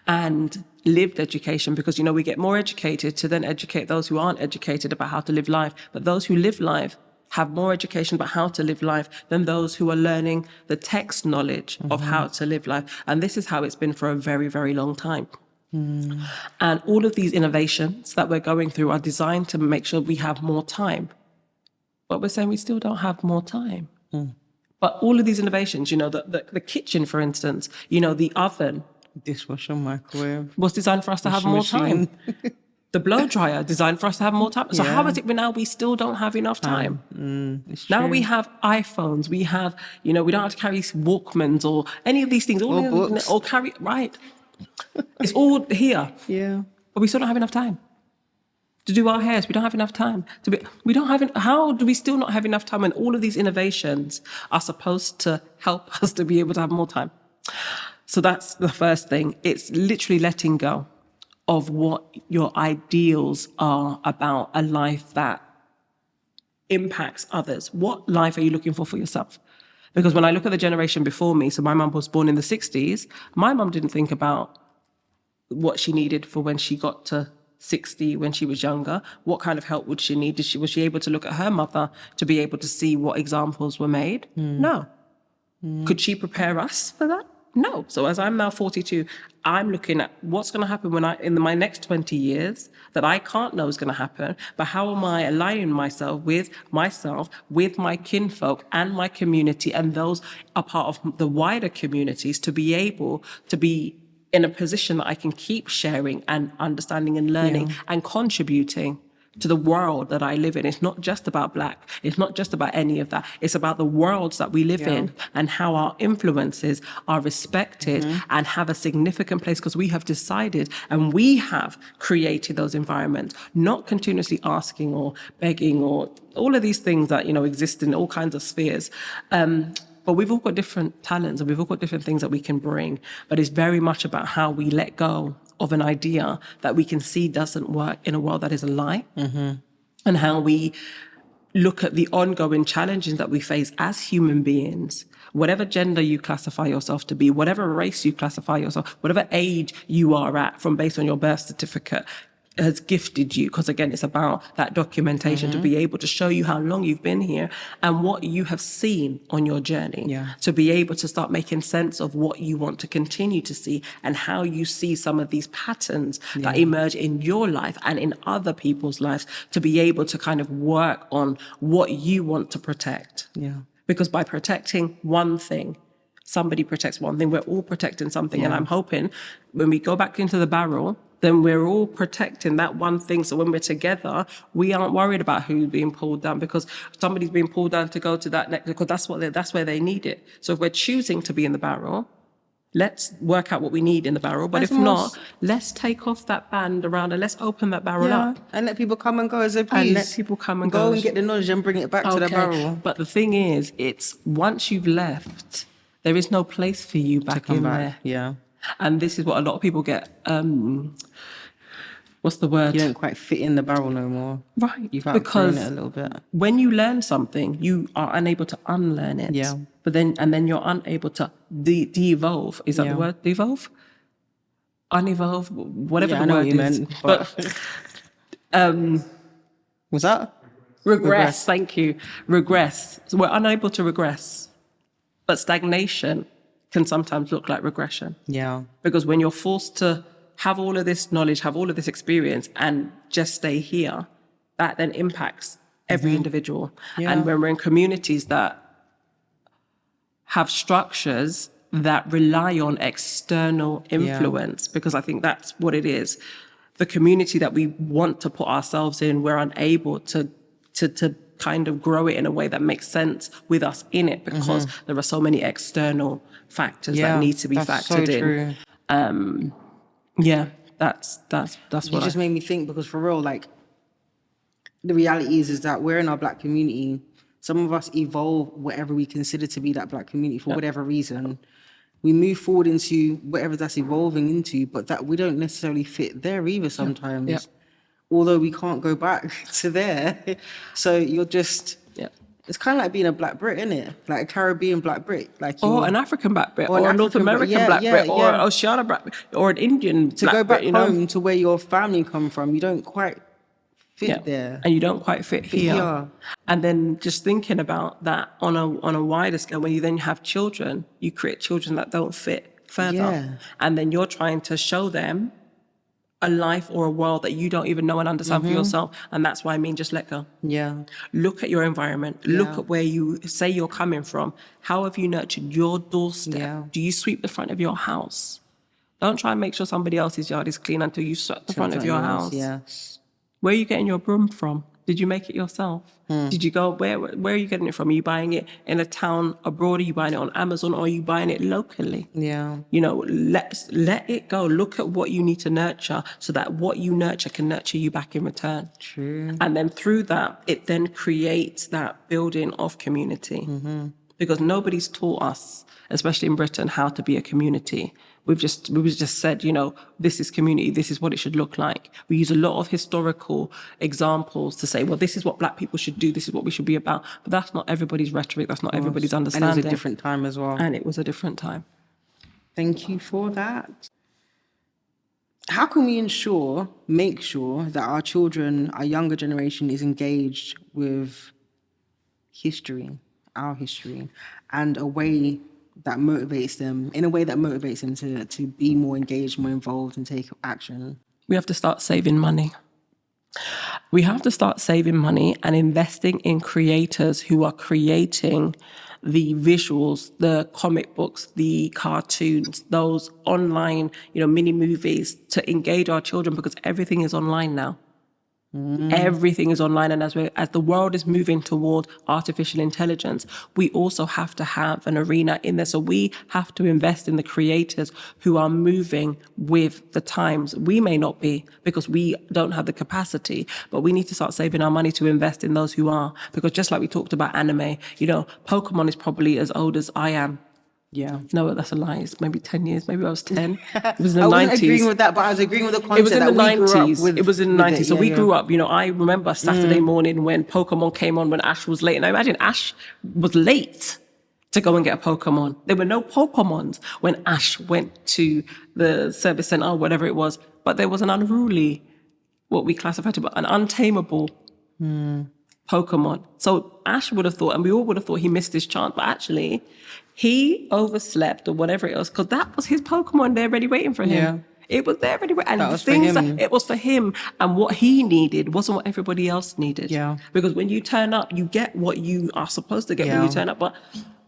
And lived education, because, we get more educated to then educate those who aren't educated about how to live life. But those who live life have more education about how to live life than those who are learning the text knowledge of how to live life. And this is how it's been for a very, very long time. And all of these innovations that we're going through are designed to make sure we have more time. But we're saying we still don't have more time. But all of these innovations, the kitchen, for instance, the oven, Dishwasher, microwave. was designed for us to have more time. The blow dryer designed for us to have more time. So how is it now we still don't have enough time? Now we have iPhones. We have, we don't have to carry Walkmans or any of these things. Or books. Or carry, right. It's all here. Yeah. But we still don't have enough time to do our hairs. We don't have enough time how do we still not have enough time when all of these innovations are supposed to help us to be able to have more time? So that's the first thing. It's literally letting go of what your ideals are about a life that impacts others. What life are you looking for yourself? Because when I look at the generation before me, so my mum was born in the 60s, my mum didn't think about what she needed for when she got to 60 when she was younger. What kind of help would she need? Was she able to look at her mother to be able to see what examples were made? No. Could she prepare us for that? No. So as I'm now 42, I'm looking at what's going to happen in my next 20 years that I can't know is going to happen, but how am I aligning myself, with my kinfolk and my community, and those are part of the wider communities, to be able to be in a position that I can keep sharing and understanding and learning and contributing to the world that I live in. It's not just about Black. It's not just about any of that. It's about the worlds that we live in and how our influences are respected and have a significant place, because we have decided and we have created those environments, not continuously asking or begging or all of these things that, exist in all kinds of spheres. But we've all got different talents and we've all got different things that we can bring. But it's very much about how we let go of an idea that we can see doesn't work in a world that is a lie, and how we look at the ongoing challenges that we face as human beings, whatever gender you classify yourself to be, whatever race you classify yourself, whatever age you are at from based on your birth certificate, has gifted you, because again, it's about that documentation to be able to show you how long you've been here and what you have seen on your journey, to be able to start making sense of what you want to continue to see and how you see some of these patterns that emerge in your life and in other people's lives, to be able to kind of work on what you want to protect. Because by protecting one thing, somebody protects one thing, we're all protecting something. And I'm hoping when we go back into the barrel, then we're all protecting that one thing. So when we're together, we aren't worried about who's being pulled down, because somebody's being pulled down to go to that next, because that's where they need it. So if we're choosing to be in the barrel, let's work out what we need in the barrel. But if not, let's take off that band around and let's open that barrel up. And let people come and go as they please. And let people come and go. Go and get the knowledge and bring it back to the barrel. But the thing is, it's once you've left, there is no place for you back in there. Yeah. And this is what a lot of people get, what's the word? You don't quite fit in the barrel no more. Right. You've outgrown it a little bit. When you learn something, you are unable to unlearn it. Yeah. But then you're unable to de-evolve. Is that the word? De-evolve? Unevolve? Whatever the word is. But was that? Regress. Thank you. Regress. So we're unable to regress. But stagnation can sometimes look like regression. Yeah. Because when you're forced to have all of this knowledge, have all of this experience and just stay here, that then impacts every individual. Yeah. And when we're in communities that have structures that rely on external influence, because I think that's what it is. The community that we want to put ourselves in, we're unable to kind of grow it in a way that makes sense with us in it, because there are so many external factors that need to be factored in. True. That's what you just made me think, because for real, like, the reality is that we're in our Black community. Some of us evolve whatever we consider to be that Black community for whatever reason. We move forward into whatever that's evolving into, but that we don't necessarily fit there either sometimes. Although we can't go back to there. So you're just It's kind of like being a Black Brit, isn't it? Like a Caribbean Black Brit, like Or an African Black Brit, or an or a North African Brit. American Yeah, Black yeah, Brit, or an yeah. Oceania Black Brit, or an Indian To Black go back Brit, you know? home to where your family come from, you don't quite fit there. And you don't quite fit here. here. And then just thinking about that on a wider scale, when you then have children, you create children that don't fit further. Yeah. And then you're trying to show them a life or a world that you don't even know and understand for yourself. And that's why I mean, just let go. Yeah. Look at your environment. Look at where you say you're coming from. How have you nurtured your doorstep? Yeah. Do you sweep the front of your house? Don't try and make sure somebody else's yard is clean until you sweep the front of your house. Yes. Where are you getting your broom from? Did you make it yourself? Did you go, where are you getting it from? Are you buying it in a town abroad? Are you buying it on Amazon? Or are you buying it locally? Yeah. You know, let it go. Look at what you need to nurture so that what you nurture can nurture you back in return. True. And then through that, it then creates that building of community. Because nobody's taught us, especially in Britain, how to be a community. We've just said, you know, this is community, this is what it should look like. We use a lot of historical examples to say, well, this is what Black people should do, this is what we should be about. But that's not everybody's rhetoric, that's not everybody's understanding. And it was a different time as well. And it was a different time. Thank you for that. How can we make sure that our children, our younger generation, is engaged with history, our history, and a way that motivates them, to be more engaged, more involved, and take action? We have to start saving money. We have to start saving money and investing in creators who are creating the visuals, the comic books, the cartoons, those online, you know, mini movies to engage our children, because everything is online now. Everything is online, and as the world is moving toward artificial intelligence, we also have to have an arena in there. So we have to invest in the creators who are moving with the times. We may not be, because we don't have the capacity, but we need to start saving our money to invest in those who are. Because just like we talked about anime, you know, Pokemon is probably as old as I am. Yeah. No, that's a lie. It's maybe 10 years. Maybe I was 10. It was in the 90s. I wasn't agreeing with that, but I was agreeing with the concept. It was in the that we grew up 90s. with, It was in the 90s. it. So Yeah, we yeah. grew up, you know, I remember Saturday morning when Pokemon came on, when Ash was late. And I imagine Ash was late to go and get a Pokemon. There were no Pokemons when Ash went to the service center or whatever it was. But there was an unruly, what we classified as an untamable Pokemon. So Ash would have thought, and we all would have thought he missed his chance, but actually he overslept or whatever it was, because that was his Pokemon there ready waiting for him. Yeah. It was there ready, and That the was for things him. that it was for him, and what he needed wasn't what everybody else needed. Yeah. Because when you turn up, you get what you are supposed to get when Yeah. you turn up. But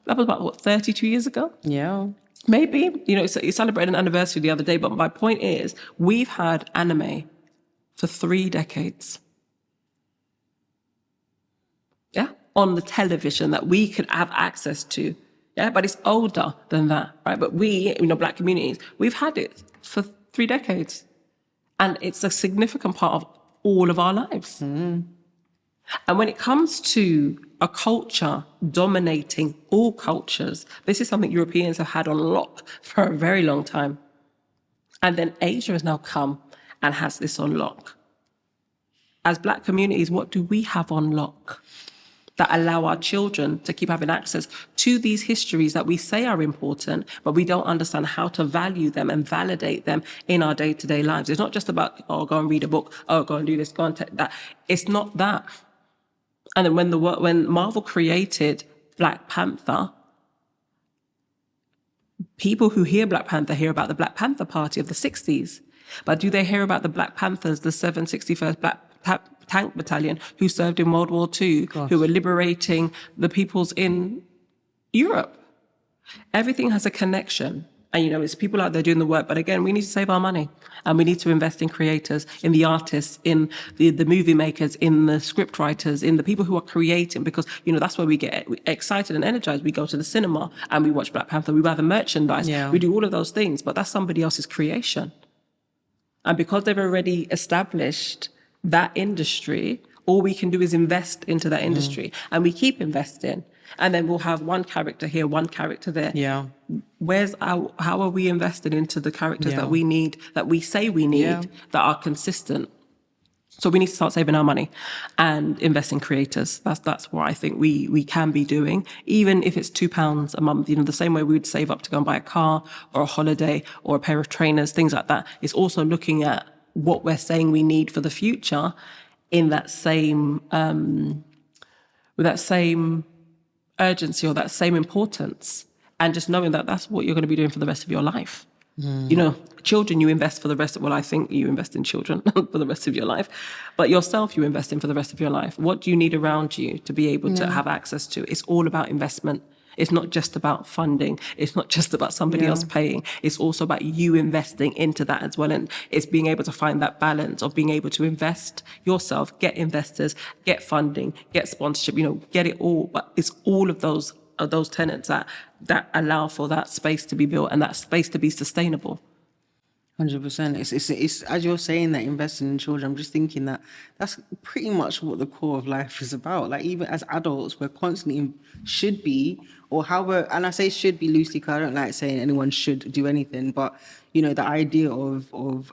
that was about 32 years ago? Yeah. Maybe, you know, you celebrated an anniversary the other day, but my point is, we've had anime for 3 decades. Yeah, on the television that we could have access to. Yeah, but it's older than that, right? But we, you know, Black communities, we've had it for 3 decades. And it's a significant part of all of our lives. And when it comes to a culture dominating all cultures, this is something Europeans have had on lock for a very long time. And then Asia has now come and has this on lock. As Black communities, what do we have on lock that allow our children to keep having access to these histories that we say are important, but we don't understand how to value them and validate them in our day-to-day lives? It's not just about, oh, go and read a book, oh, go and do this, go and take that. It's not that. And then when Marvel created Black Panther, people who hear Black Panther hear about the Black Panther Party of the 60s. But do they hear about the Black Panthers, the 761st Black Tank Battalion, who served in World War II, who were liberating the peoples in Europe? Everything has a connection. And, you know, it's people out there doing the work. But again, we need to save our money. And we need to invest in creators, in the artists, in the movie makers, in the script writers, in the people who are creating. Because, you know, that's where we get excited and energized. We go to the cinema and we watch Black Panther. We buy the merchandise. Yeah. We do all of those things. But that's somebody else's creation. And because they've already established that industry, all we can do is invest into that industry. And we keep investing. And then we'll have one character here, one character there. Yeah. How are we invested into the characters that we need, that we say we need, that are consistent? So we need to start saving our money and invest in creators. That's what I think we can be doing, even if it's £2 a month. You know, the same way we would save up to go and buy a car or a holiday or a pair of trainers, things like that. It's also looking at what we're saying we need for the future in that same with that same urgency or that same importance, and just knowing that that's what you're going to be doing for the rest of your life. You know, children, you invest for the rest of, well, I think you invest in children for the rest of your life, but yourself, you invest in for the rest of your life. What do you need around you to be able to have access to? It's all about investment. It's not just about funding. It's not just about somebody else paying. It's also about you investing into that as well. And it's being able to find that balance of being able to invest yourself, get investors, get funding, get sponsorship, you know, get it all. But it's all of those tenets that allow for that space to be built and that space to be sustainable. 100%. It's as you're saying that investing in children, I'm just thinking that that's pretty much what the core of life is about. Like, even as adults, we're constantly should be, or how we're, and I say should be loosely because I don't like saying anyone should do anything, but you know, the idea of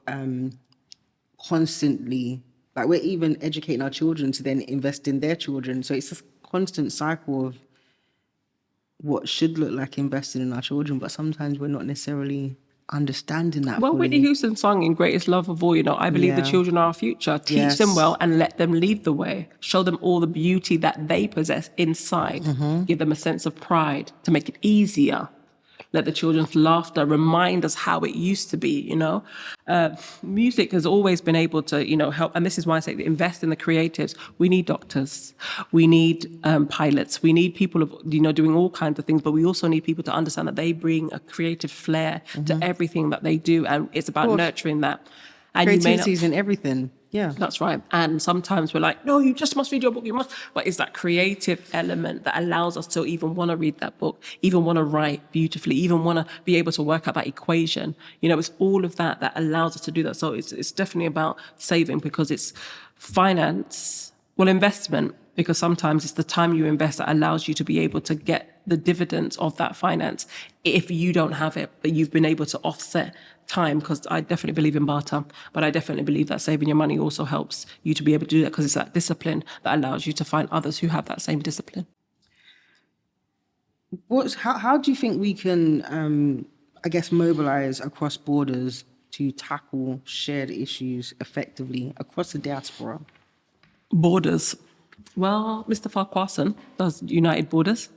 constantly, like, we're even educating our children to then invest in their children. So it's this constant cycle of what should look like investing in our children, but sometimes we're not necessarily understanding that Well, fully. Whitney Houston sung in Greatest Love of All, you know, I believe the children are our future. Teach them well and let them lead the way. Show them all the beauty that they possess inside. Give them a sense of pride to make it easier. Let the children's laughter remind us how it used to be, you know. Music has always been able to, you know, help. And this is why I say invest in the creatives. We need doctors. We need pilots. We need people, you know, doing all kinds of things. But we also need people to understand that they bring a creative flair to everything that they do. And it's about nurturing that. And Creativity is in everything. Yeah. That's right. And sometimes we're like, no, you just must read your book. You must. But it's that creative element that allows us to even want to read that book, even want to write beautifully, even want to be able to work out that equation. You know, it's all of that that allows us to do that. So it's definitely about saving, because it's finance, well, investment, because sometimes it's the time you invest that allows you to be able to get the dividends of that finance if you don't have it, but you've been able to offset time, because I definitely believe in barter, but I definitely believe that saving your money also helps you to be able to do that, because it's that discipline that allows you to find others who have that same discipline. How do you think we can, I guess, mobilize across borders to tackle shared issues effectively across the diaspora? Borders. Well, Mr. Farquharson does United Borders.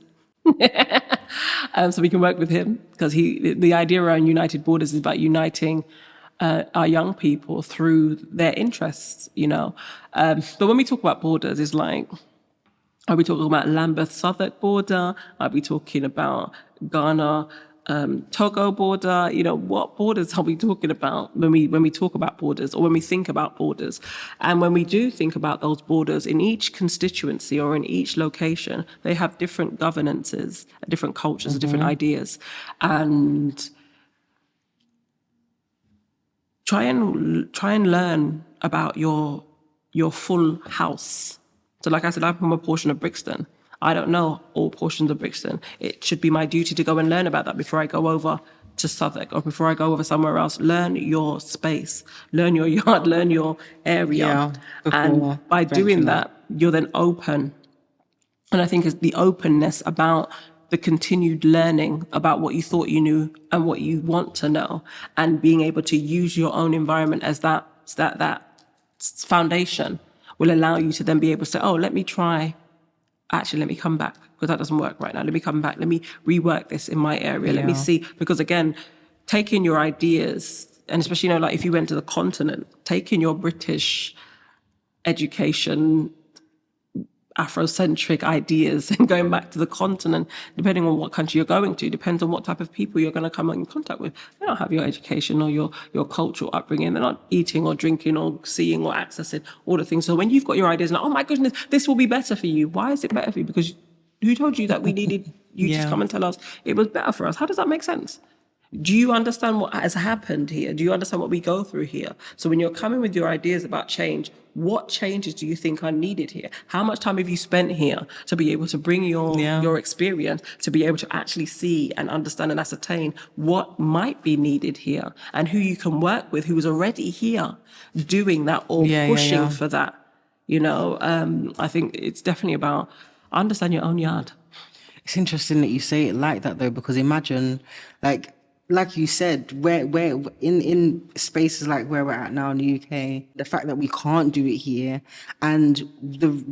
So we can work with him, because the idea around United Borders is about uniting our young people through their interests, you know. But when we talk about borders, it's like, are we talking about Lambeth-Southwark border? Are we talking about Ghana, Togo border? You know, what borders are we talking about when we talk about borders, or when we think about borders? And when we do think about those borders, in each constituency or in each location, they have different governances, different cultures, different ideas. And try and learn about your full house. So like I said, I'm from a portion of Brixton. I don't know all portions of Brixton. It should be my duty to go and learn about that before I go over to Southwark or before I go over somewhere else. Learn your space, learn your yard, learn your area. And by doing that, you're then open. And I think it's the openness about the continued learning about what you thought you knew and what you want to know, and being able to use your own environment as that foundation will allow you to then be able to say, oh, let me come back, because that doesn't work right now. Let me come back. Let me rework this in my area. Let me see. Because again, taking your ideas, and especially, you know, like if you went to the continent, taking your British education, Afrocentric ideas and going back to the continent, depending on what country you're going to, depends on what type of people you're going to come in contact with. They don't have your education or your cultural upbringing. They're not eating or drinking or seeing or accessing all the things. So when you've got your ideas, like, oh my goodness, this will be better for you. Why is it better for you? Because who told you that we needed you to come and tell us it was better for us? How does that make sense? Do you understand what has happened here? Do you understand what we go through here? So when you're coming with your ideas about change, what changes do you think are needed here? How much time have you spent here to be able to bring your experience, to be able to actually see and understand and ascertain what might be needed here, and who you can work with who is already here doing that or pushing for that? I think it's definitely about understand your own yard. It's interesting that you say it like that, though, because imagine, like you said, where in spaces like where we're at now in the UK, the fact that we can't do it here, and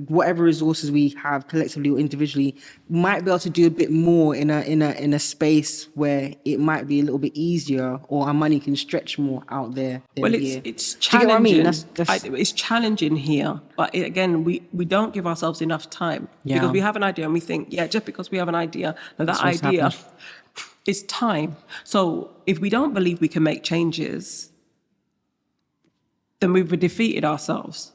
whatever resources we have collectively or individually, might be able to do a bit more in a space where it might be a little bit easier, or our money can stretch more out there than here. It's Do you get what I challenging. mean? It's challenging here, but again, we don't give ourselves enough time because we have an idea and we think, just because we have an idea, that idea. It's time. So if we don't believe we can make changes, then we've defeated ourselves.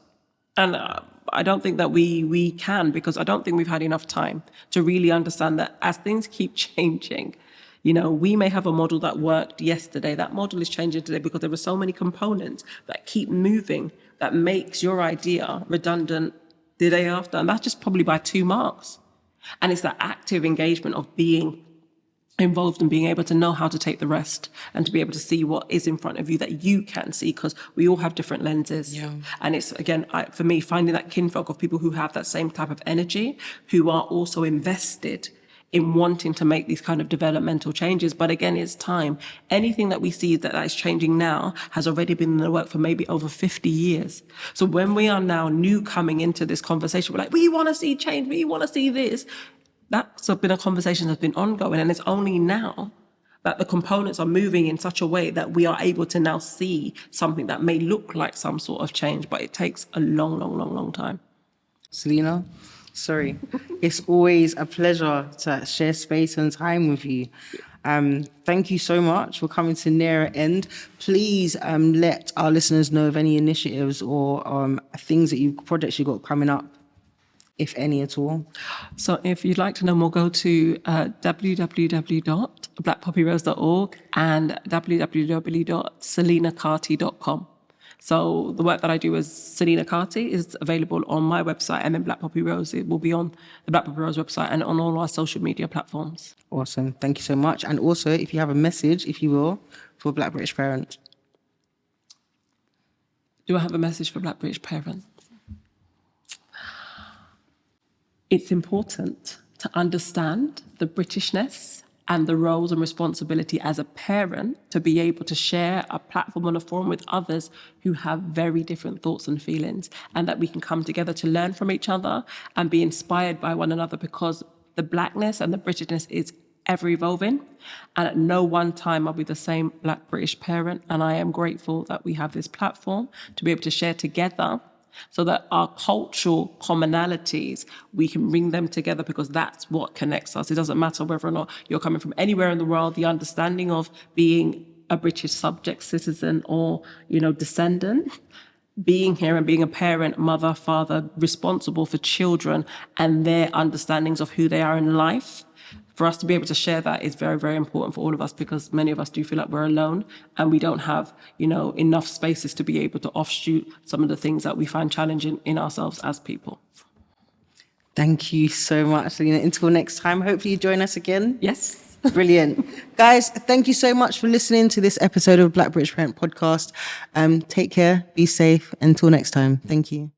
And I don't think that we can, because I don't think we've had enough time to really understand that as things keep changing, we may have a model that worked yesterday. That model is changing today because there are so many components that keep moving that makes your idea redundant the day after. And that's just probably by 2 marks. And it's that active engagement of being involved and being able to know how to take the rest and to be able to see what is in front of you that you can see, because we all have different lenses. And it's, again, for me, finding that kinfolk of people who have that same type of energy, who are also invested in wanting to make these kind of developmental changes. But again, it's time. Anything that we see that is changing now has already been in the work for maybe over 50 years. So when we are now new coming into this conversation, we're like, we want to see change, we want to see this. That's been a conversation that's been ongoing, and it's only now that the components are moving in such a way that we are able to now see something that may look like some sort of change, but it takes a long, long, long, long time. Selena, sorry. It's always a pleasure to share space and time with you. Thank you so much for coming to nearer end. Please let our listeners know of any initiatives or projects you got coming up, if any at all. So if you'd like to know more, go to www.blackpoppyrose.org and www.selenacarty.com. So the work that I do as Selena Carty is available on my website, and then Black Poppy Rose. It will be on the Black Poppy Rose website and on all our social media platforms. Awesome. Thank you so much. And also, if you have a message, if you will, for Black British parents. Do I have a message for Black British parents? It's important to understand the Britishness and the roles and responsibility as a parent to be able to share a platform and a forum with others who have very different thoughts and feelings, and that we can come together to learn from each other and be inspired by one another, because the Blackness and the Britishness is ever evolving, and at no one time are we the same Black British parent. And I am grateful that we have this platform to be able to share together, so that our cultural commonalities, we can bring them together, because that's what connects us. It doesn't matter whether or not you're coming from anywhere in the world. The understanding of being a British subject, citizen, or, descendant, being here and being a parent, mother, father, responsible for children and their understandings of who they are in life. For us to be able to share that is very, very important for all of us, because many of us do feel like we're alone and we don't have, enough spaces to be able to offshoot some of the things that we find challenging in ourselves as people. Thank you so much, Selena. Until next time, hopefully you join us again. Yes. Brilliant. Guys, thank you so much for listening to this episode of Black British Parent Podcast. Take care, be safe. Until next time. Thank you.